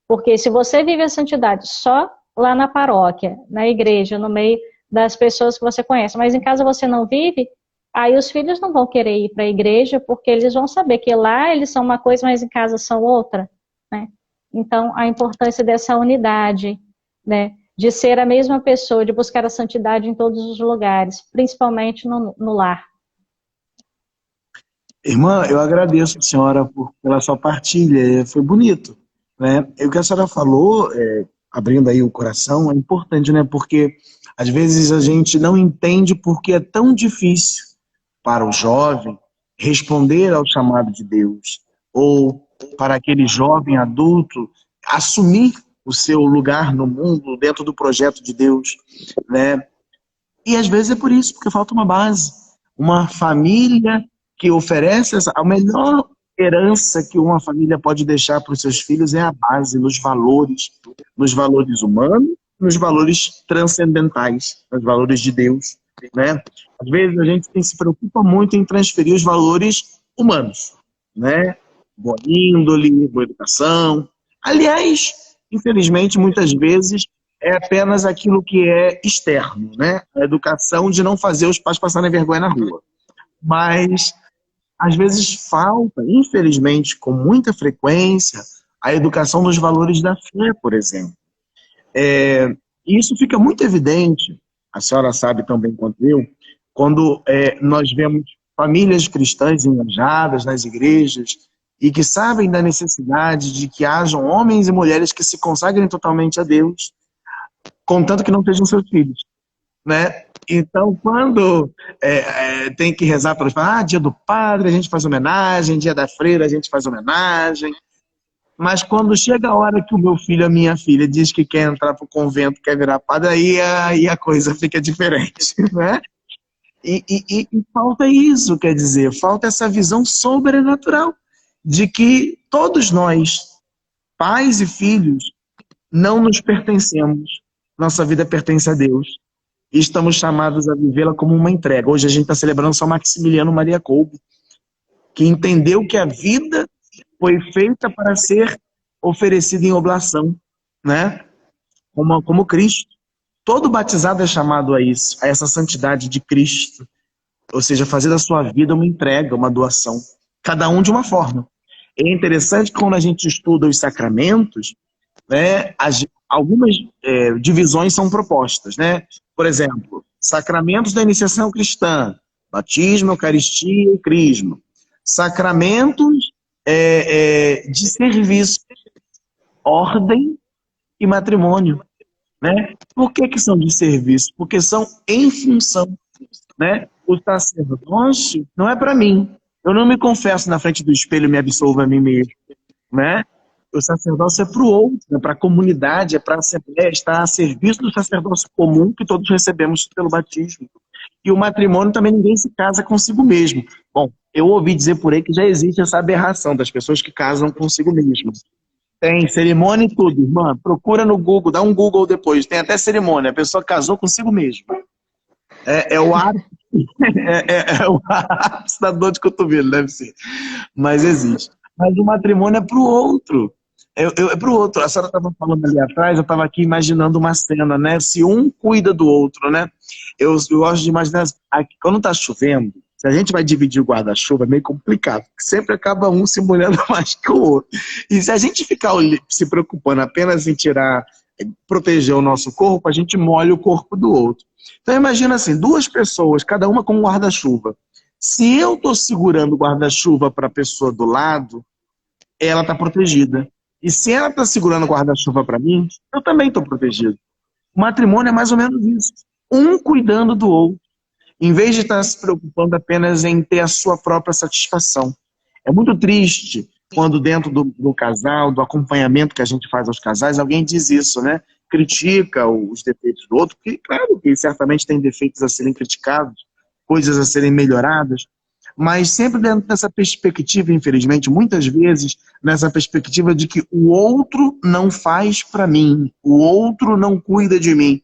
Speaker 1: Porque se você vive a santidade só lá na paróquia, na igreja, no meio das pessoas que você conhece, mas em casa você não vive, aí os filhos não vão querer ir para a igreja, porque eles vão saber que lá eles são uma coisa, mas em casa são outra, né? Então, a importância dessa unidade, né? De ser a mesma pessoa, de buscar a santidade em todos os lugares, principalmente no lar.
Speaker 2: Irmã, eu agradeço a senhora pela sua partilha, foi bonito, né? O que a senhora falou, abrindo aí o coração, é importante, né? Porque às vezes a gente não entende porque é tão difícil para o jovem responder ao chamado de Deus, ou para aquele jovem adulto assumir o seu lugar no mundo, dentro do projeto de Deus, né? E às vezes é por isso, porque falta uma base, uma família que oferece a melhor herança que uma família pode deixar para os seus filhos é a base, nos valores humanos, nos valores transcendentais, nos valores de Deus, né? Às vezes a gente se preocupa muito em transferir os valores humanos, né? Boa índole, boa educação. Aliás, infelizmente, muitas vezes é apenas aquilo que é externo, né? A educação de não fazer os pais passarem vergonha na rua. Mas às vezes falta, infelizmente, com muita frequência, a educação dos valores da fé, por exemplo. E isso fica muito evidente, a senhora sabe tão bem quanto eu, quando nós vemos famílias cristãs engajadas nas igrejas e que sabem da necessidade de que hajam homens e mulheres que se consagrem totalmente a Deus, contanto que não sejam seus filhos, né? Então, quando tem que rezar pelos pais, dia do padre a gente faz homenagem, dia da freira a gente faz homenagem, mas quando chega a hora que o meu filho, a minha filha, diz que quer entrar para o convento, quer virar padre, aí a coisa fica diferente, né? E falta isso, quer dizer, falta essa visão sobrenatural de que todos nós, pais e filhos, não nos pertencemos, nossa vida pertence a Deus. E estamos chamados a vivê-la como uma entrega. Hoje a gente está celebrando São Maximiliano Maria Kolbe, que entendeu que a vida foi feita para ser oferecida em oblação, né? Como Cristo. Todo batizado é chamado a isso, a essa santidade de Cristo. Ou seja, fazer da sua vida uma entrega, uma doação. Cada um de uma forma. É interessante que quando a gente estuda os sacramentos, né, algumas divisões são propostas, né? Por exemplo, sacramentos da iniciação cristã, batismo, eucaristia e crisma. Sacramentos de serviço, ordem e matrimônio, né? Por que são de serviço? Porque são em função, né? O sacerdócio não é para mim. Eu não me confesso na frente do espelho e me absolvo a mim mesmo, né? O sacerdócio é para o outro, é para a comunidade, é para a assembleia, está a serviço do sacerdócio comum que todos recebemos pelo batismo. E o matrimônio também ninguém se casa consigo mesmo. Bom, eu ouvi dizer por aí que já existe essa aberração das pessoas que casam consigo mesmas. Tem cerimônia e tudo, irmã. Procura no Google, dá um Google depois. Tem até cerimônia. A pessoa casou consigo mesmo. É o ápice, é o ápice da dor de cotovelo, deve ser. Mas existe. Mas o matrimônio é pro outro. É pro outro. A senhora estava falando ali atrás, eu estava aqui imaginando uma cena, né? Se um cuida do outro, né? Eu gosto de imaginar, aqui, quando está chovendo, se a gente vai dividir o guarda-chuva, é meio complicado, porque sempre acaba um se molhando mais que o outro. E se a gente ficar se preocupando apenas em tirar, proteger o nosso corpo, a gente molha o corpo do outro. Então imagina assim, duas pessoas, cada uma com um guarda-chuva. Se eu estou segurando o guarda-chuva para a pessoa do lado, ela está protegida. E se ela está segurando o guarda-chuva para mim, eu também estou protegido. O matrimônio é mais ou menos isso. Um cuidando do outro, em vez de estar se preocupando apenas em ter a sua própria satisfação. É muito triste quando dentro do casal, do acompanhamento que a gente faz aos casais, alguém diz isso, né? Critica os defeitos do outro, porque claro que certamente tem defeitos a serem criticados, coisas a serem melhoradas, mas sempre dentro dessa perspectiva, infelizmente, muitas vezes, nessa perspectiva de que o outro não faz para mim, o outro não cuida de mim.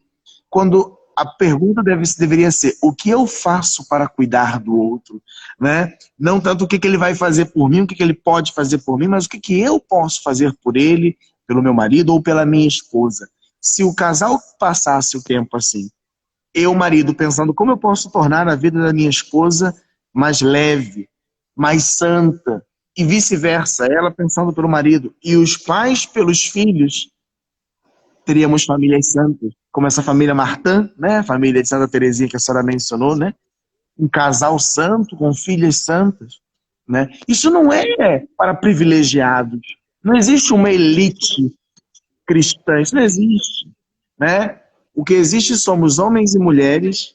Speaker 2: Quando a pergunta deveria ser, o que eu faço para cuidar do outro? Né? Não tanto o que ele vai fazer por mim, o que ele pode fazer por mim, mas o que eu posso fazer por ele, pelo meu marido ou pela minha esposa. Se o casal passasse o tempo assim, eu, marido, pensando como eu posso tornar a vida da minha esposa mais leve, mais santa, e vice-versa, ela pensando pelo marido, e os pais pelos filhos, teríamos famílias santas, como essa família Martã, né? A família de Santa Teresinha que a senhora mencionou, né? Um casal santo com filhas santas, né? Isso não é para privilegiados. Não existe uma elite cristã, isso não existe, né? O que existe somos homens e mulheres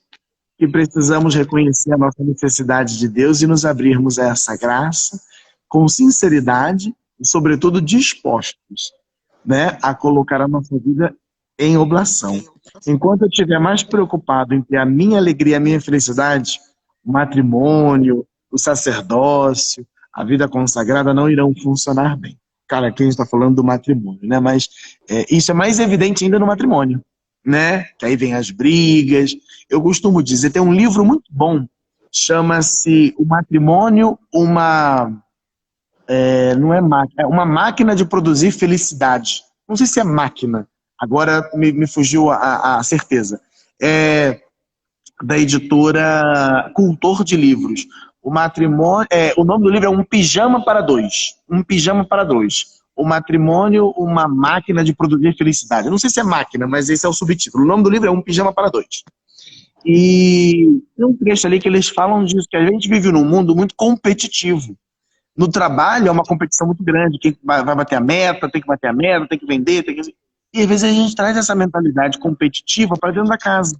Speaker 2: que precisamos reconhecer a nossa necessidade de Deus e nos abrirmos a essa graça com sinceridade e, sobretudo, dispostos, né, a colocar a nossa vida em oblação. Enquanto eu estiver mais preocupado em ter a minha alegria, a minha felicidade, o matrimônio, o sacerdócio, a vida consagrada não irão funcionar bem. Cara, aqui a gente está falando do matrimônio, né? Mas isso é mais evidente ainda no matrimônio, né? Que aí vem as brigas. Eu costumo dizer, tem um livro muito bom, chama-se O Matrimônio, não é máquina, é uma máquina de produzir felicidade. Não sei se é máquina, agora me fugiu a certeza. É da editora Cultor de Livros. O matrimônio, o nome do livro é Um Pijama para Dois. Um Pijama para Dois. O matrimônio, uma máquina de produzir felicidade. Eu não sei se é máquina, mas esse é o subtítulo. O nome do livro é Um Pijama para Dois. E tem um trecho ali que eles falam disso, que a gente vive num mundo muito competitivo. No trabalho é uma competição muito grande. Quem vai bater a meta, tem que bater a meta, tem que vender, tem que... E às vezes a gente traz essa mentalidade competitiva para dentro da casa.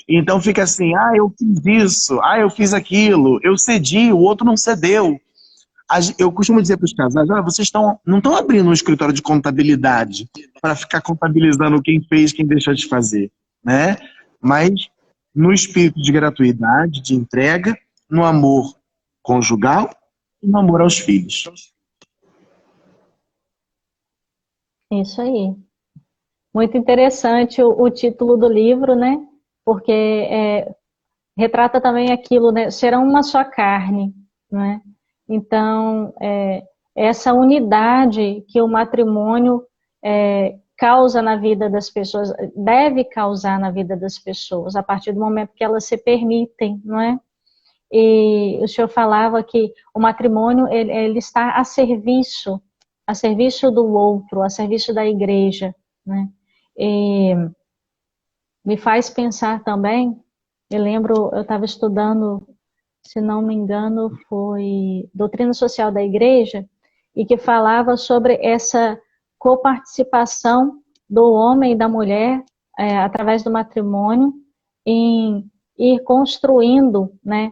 Speaker 2: Então fica assim, eu fiz isso, eu fiz aquilo, eu cedi, o outro não cedeu. Eu costumo dizer para os casais, vocês não estão abrindo um escritório de contabilidade para ficar contabilizando quem fez, quem deixou de fazer, né? Mas no espírito de gratuidade, de entrega, no amor conjugal e no amor aos filhos.
Speaker 1: Isso aí. Muito interessante o título do livro, né? Porque retrata também aquilo, né? Serão uma só carne, né? Então, essa unidade que o matrimônio causa na vida das pessoas, deve causar na vida das pessoas, a partir do momento que elas se permitem, não é? E o senhor falava que o matrimônio, ele está a serviço do outro, a serviço da igreja, né? E me faz pensar também, eu lembro, eu estava estudando, se não me engano, foi Doutrina Social da Igreja, e que falava sobre essa coparticipação do homem e da mulher, através do matrimônio, em ir construindo, né,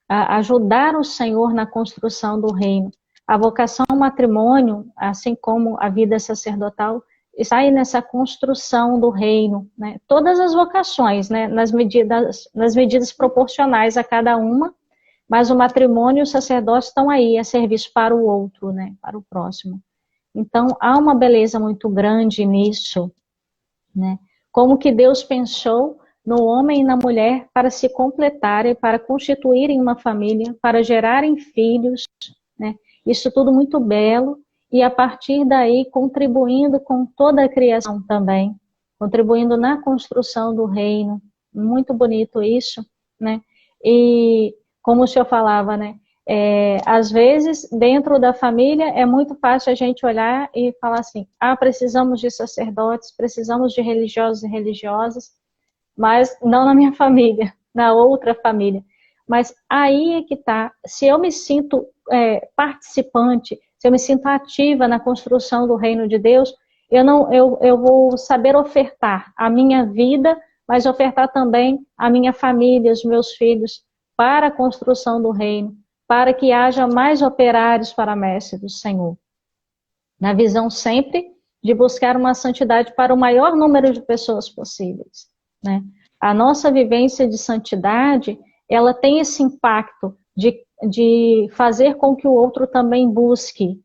Speaker 1: ajudar o Senhor na construção do reino. A vocação ao matrimônio, assim como a vida sacerdotal, está aí nessa construção do reino, né? Todas as vocações, né? Nas medidas proporcionais a cada uma, mas o matrimônio e o sacerdócio estão aí a serviço para o outro, né? Para o próximo. Então, há uma beleza muito grande nisso, né? Como que Deus pensou no homem e na mulher para se completarem, para constituírem uma família, para gerarem filhos, né? Isso tudo muito belo, e a partir daí contribuindo com toda a criação também, contribuindo na construção do reino. Muito bonito isso, né? E como o senhor falava, né? Às vezes, dentro da família, é muito fácil a gente olhar e falar assim, precisamos de sacerdotes, precisamos de religiosos e religiosas, mas não na minha família, na outra família. Mas aí é que está, se eu me sinto participante, se eu me sinto ativa na construção do reino de Deus, eu vou saber ofertar a minha vida, mas ofertar também a minha família, os meus filhos, para a construção do reino, para que haja mais operários para a messe do Senhor. Na visão sempre de buscar uma santidade para o maior número de pessoas possíveis, né? A nossa vivência de santidade, ela tem esse impacto de fazer com que o outro também busque,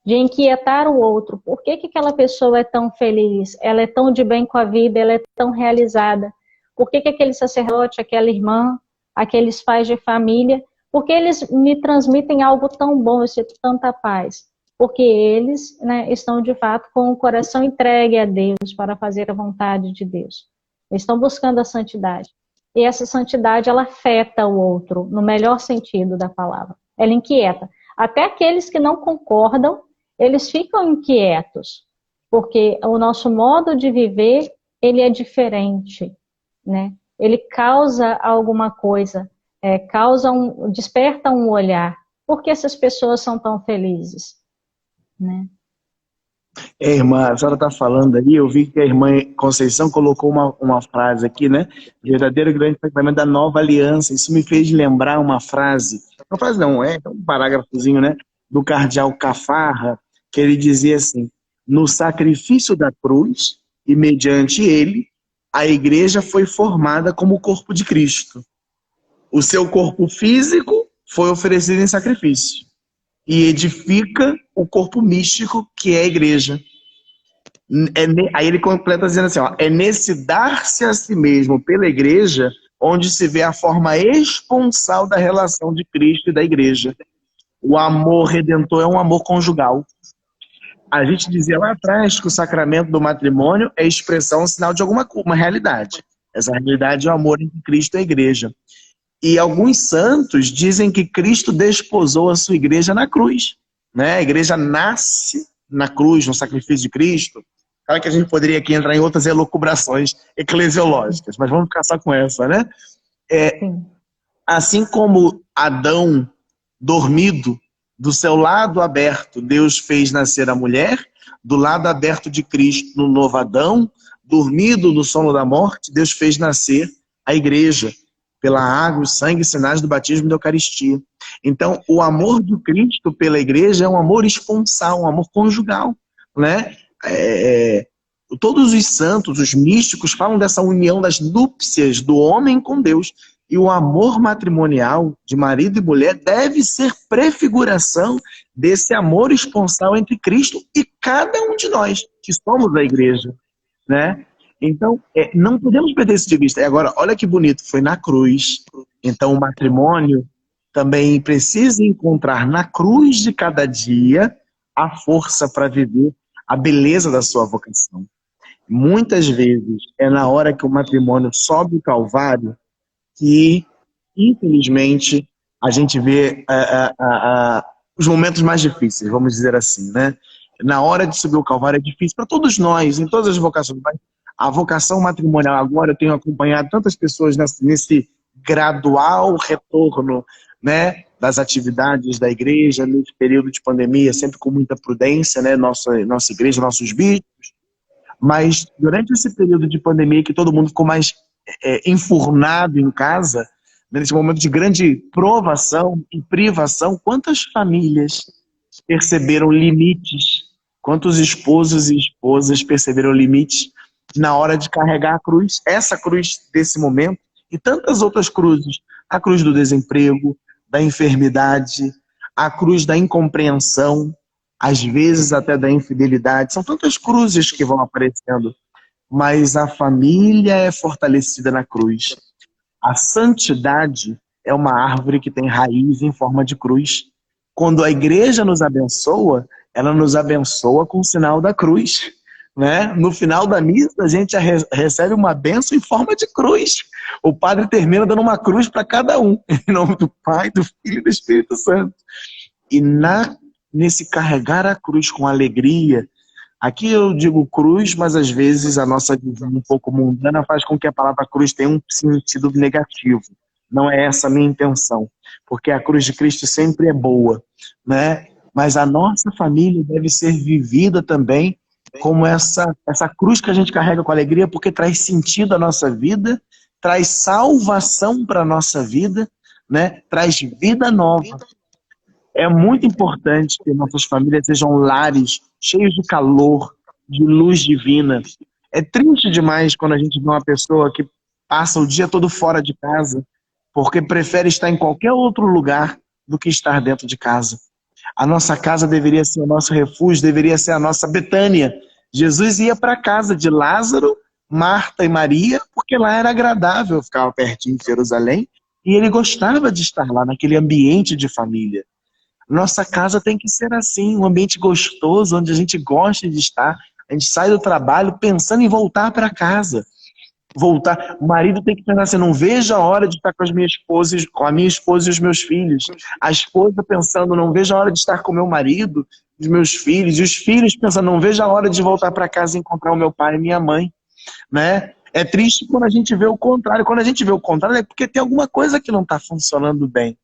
Speaker 1: de inquietar o outro. Por que aquela pessoa é tão feliz? Ela é tão de bem com a vida, ela é tão realizada. Por que aquele sacerdote, aquela irmã, aqueles pais de família, porque eles me transmitem algo tão bom, eu sinto tanta paz? Porque eles, né, estão de fato com o coração entregue a Deus para fazer a vontade de Deus. Eles estão buscando a santidade. E essa santidade, ela afeta o outro, no melhor sentido da palavra. Ela inquieta. Até aqueles que não concordam, eles ficam inquietos, porque o nosso modo de viver, ele é diferente, né? Ele causa alguma coisa, desperta um olhar. Por que essas pessoas são tão felizes, né?
Speaker 2: Irmã, a senhora está falando aí, eu vi que a irmã Conceição colocou uma frase aqui, né? Verdadeiro grande sacramento da nova aliança. Isso me fez lembrar uma frase não, é um parágrafozinho, né? Do cardeal Cafarra, que ele dizia assim, no sacrifício da cruz, e mediante ele, a igreja foi formada como o corpo de Cristo. O seu corpo físico foi oferecido em sacrifício. E edifica o corpo místico, que é a igreja. Aí ele completa dizendo assim, ó, é nesse dar-se a si mesmo pela igreja onde se vê a forma esponsal da relação de Cristo e da igreja. O amor redentor é um amor conjugal. A gente dizia lá atrás que o sacramento do matrimônio é expressão, sinal de uma realidade. Essa realidade é o amor entre Cristo e a igreja. E alguns santos dizem que Cristo desposou a sua igreja na cruz, né? A igreja nasce na cruz, no sacrifício de Cristo. Claro que a gente poderia aqui entrar em outras elucubrações eclesiológicas, mas vamos ficar só com essa, né? Assim como Adão, dormido, do seu lado aberto, Deus fez nascer a mulher, do lado aberto de Cristo, no novo Adão, dormido no sono da morte, Deus fez nascer a igreja, pela água, o sangue e sinais do batismo e da Eucaristia. Então, o amor de Cristo pela igreja é um amor esponsal, um amor conjugal, né? Todos os santos, os místicos, falam dessa união das núpcias do homem com Deus. E o amor matrimonial de marido e mulher deve ser prefiguração desse amor esponsal entre Cristo e cada um de nós, que somos a igreja, né? Então, não podemos perder isso de vista. E agora, olha que bonito, foi na cruz. Então, o matrimônio também precisa encontrar na cruz de cada dia a força para viver a beleza da sua vocação. Muitas vezes, é na hora que o matrimônio sobe o Calvário que, infelizmente, a gente vê os momentos mais difíceis, vamos dizer assim, né? Na hora de subir o Calvário é difícil para todos nós, em todas as vocações, mas a vocação matrimonial agora, eu tenho acompanhado tantas pessoas nesse gradual retorno, né, das atividades da igreja, nesse período de pandemia, sempre com muita prudência, né, nossa igreja, nossos bispos, mas durante esse período de pandemia que todo mundo ficou mais enfurnado em casa, nesse momento de grande provação e privação, quantas famílias perceberam limites Quantos esposos e esposas perceberam o limite na hora de carregar a cruz, essa cruz desse momento e tantas outras cruzes, a cruz do desemprego, da enfermidade, a cruz da incompreensão, às vezes até da infidelidade, são tantas cruzes que vão aparecendo, mas a família é fortalecida na cruz. A santidade é uma árvore que tem raiz em forma de cruz. Quando a igreja nos abençoa, ela nos abençoa com o sinal da cruz, né? No final da missa, a gente recebe uma bênção em forma de cruz. O padre termina dando uma cruz para cada um, em nome do Pai, do Filho e do Espírito Santo. E nesse carregar a cruz com alegria, aqui eu digo cruz, mas às vezes a nossa visão um pouco mundana faz com que a palavra cruz tenha um sentido negativo. Não é essa a minha intenção, porque a cruz de Cristo sempre é boa, né? Mas a nossa família deve ser vivida também como essa cruz que a gente carrega com alegria, porque traz sentido à nossa vida, traz salvação para a nossa vida, né? Traz vida nova. É muito importante que nossas famílias sejam lares cheios de calor, de luz divina. É triste demais quando a gente vê uma pessoa que passa o dia todo fora de casa, porque prefere estar em qualquer outro lugar do que estar dentro de casa. A nossa casa deveria ser o nosso refúgio, deveria ser a nossa Betânia. Jesus ia para a casa de Lázaro, Marta e Maria, porque lá era agradável, ficava pertinho em Jerusalém, e ele gostava de estar lá, naquele ambiente de família. Nossa casa tem que ser assim, um ambiente gostoso, onde a gente gosta de estar. A gente sai do trabalho pensando em voltar para casa. Voltar. O marido tem que pensar assim, não vejo a hora de estar com a minha esposa e os meus filhos. A esposa pensando, não vejo a hora de estar com o meu marido, os meus filhos. E os filhos pensando, não vejo a hora de voltar para casa e encontrar o meu pai e minha mãe. Né? É triste quando a gente vê o contrário. Quando a gente vê o contrário é porque tem alguma coisa que não está funcionando bem.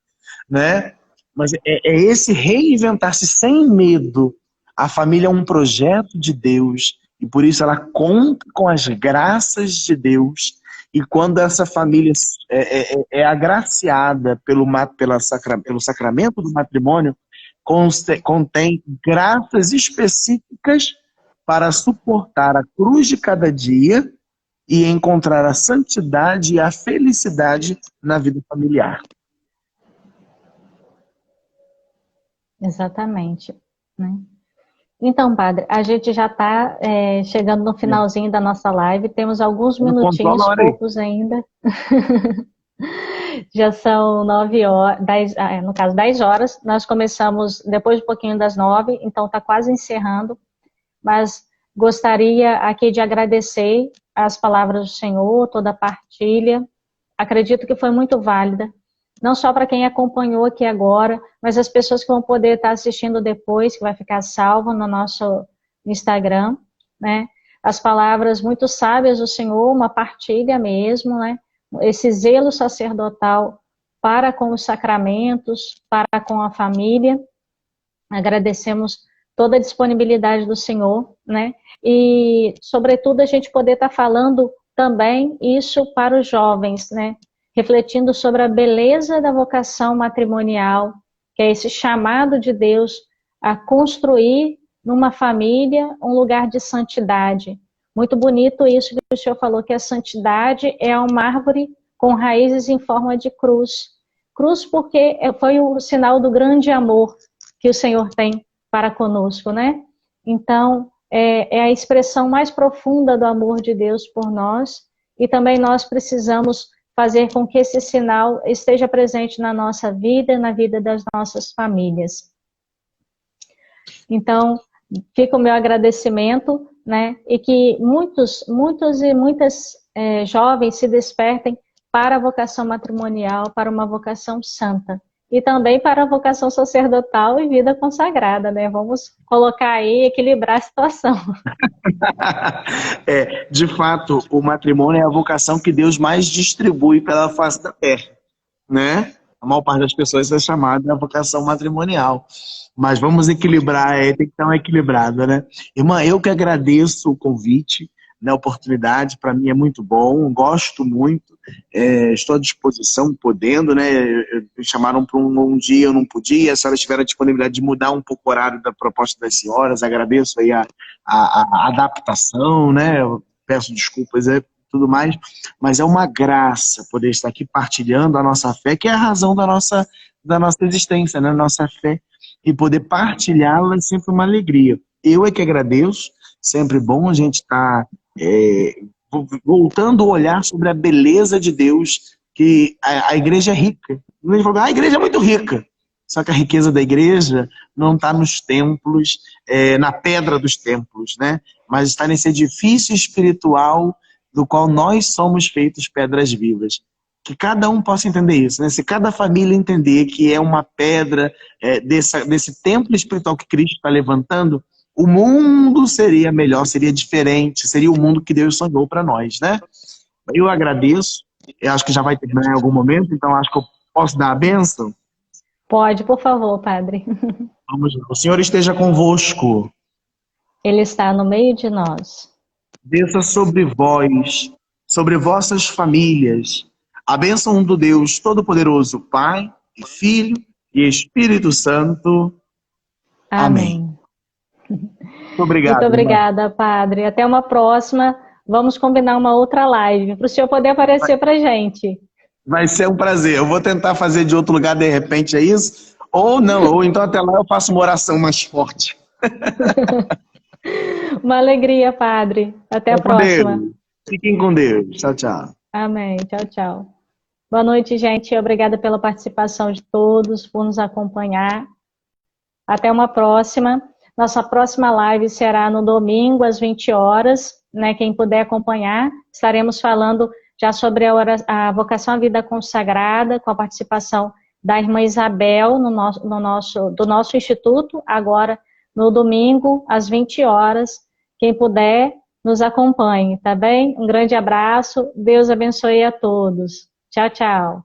Speaker 2: Né? Mas é esse reinventar-se sem medo. A família é um projeto de Deus e por isso ela conta com as graças de Deus. E quando essa família é agraciada pelo sacramento do matrimônio, contém graças específicas para suportar a cruz de cada dia e encontrar a santidade e a felicidade na vida familiar.
Speaker 1: Exatamente, né? Então, padre, a gente já está chegando no finalzinho da nossa live, temos alguns minutinhos, poucos ainda. Já são 9 horas, 10, no caso 10 horas, nós começamos depois de um pouquinho das 9, então está quase encerrando, mas gostaria aqui de agradecer as palavras do Senhor, toda a partilha, acredito que foi muito válida, não só para quem acompanhou aqui agora, mas as pessoas que vão poder estar assistindo depois, que vai ficar salvo no nosso Instagram, né? As palavras muito sábias do Senhor, uma partilha mesmo, né? Esse zelo sacerdotal para com os sacramentos, para com a família. Agradecemos toda a disponibilidade do Senhor, né? E, sobretudo, a gente poder estar falando também isso para os jovens, né? Refletindo sobre a beleza da vocação matrimonial, que é esse chamado de Deus a construir numa família um lugar de santidade. Muito bonito isso que o senhor falou, que a santidade é uma árvore com raízes em forma de cruz. Cruz porque foi o sinal do grande amor que o Senhor tem para conosco, né? Então, é a expressão mais profunda do amor de Deus por nós, e também nós precisamos fazer com que esse sinal esteja presente na nossa vida, na vida das nossas famílias. Então, fica o meu agradecimento, né? E que muitos e muitas jovens se despertem para a vocação matrimonial, para uma vocação santa. E também para a vocação sacerdotal e vida consagrada, né? Vamos colocar aí, equilibrar a situação.
Speaker 2: De fato, o matrimônio é a vocação que Deus mais distribui pela face da terra, né? A maior parte das pessoas é chamada a vocação matrimonial. Mas vamos equilibrar, tem que estar um equilibrado, né? Irmã, eu que agradeço o convite, né, oportunidade, para mim é muito bom, gosto muito, estou à disposição, podendo, né, me chamaram para um dia, eu não podia, a senhora tiveram a disponibilidade de mudar um pouco o horário da proposta das senhoras, agradeço aí a adaptação, né, eu peço desculpas, tudo mais, mas é uma graça poder estar aqui partilhando a nossa fé, que é a razão da nossa existência, né, nossa fé, e poder partilhá-la é sempre uma alegria. Eu é que agradeço, sempre bom a gente estar voltando a olhar sobre a beleza de Deus, que a igreja é rica. A gente fala, a igreja é muito rica, só que a riqueza da igreja não está nos templos, na pedra dos templos, né? Mas está nesse edifício espiritual do qual nós somos feitos pedras vivas. Que cada um possa entender isso, né? Se cada família entender que é uma pedra desse templo espiritual que Cristo está levantando, o mundo seria melhor, seria diferente, seria o mundo que Deus sonhou para nós, né? Eu agradeço, eu acho que já vai terminar em algum momento, então acho que eu posso dar a bênção?
Speaker 1: Pode, por favor, padre.
Speaker 2: Vamos lá. O Senhor esteja convosco.
Speaker 1: Ele está no meio de nós.
Speaker 2: Desça sobre vós, sobre vossas famílias, a bênção do Deus Todo-Poderoso, Pai, e Filho e Espírito Santo. Amém. Muito obrigado,
Speaker 1: Muito obrigada, padre. Até uma próxima. Vamos combinar uma outra live, para o senhor poder aparecer para a gente.
Speaker 2: Vai ser um prazer. Eu vou tentar fazer de outro lugar, de repente, é isso? Ou não, ou então até lá eu faço uma oração mais forte.
Speaker 1: Uma alegria, padre. Até a próxima.
Speaker 2: Fiquem com Deus. Tchau, tchau.
Speaker 1: Amém. Tchau, tchau. Boa noite, gente. Obrigada pela participação de todos, por nos acompanhar. Até uma próxima. Nossa próxima live será no domingo, às 20 horas. Né? Quem puder acompanhar, estaremos falando já sobre a vocação à vida consagrada, com a participação da irmã Isabel do nosso instituto, agora no domingo, às 20 horas. Quem puder, nos acompanhe, tá bem? Um grande abraço, Deus abençoe a todos. Tchau, tchau.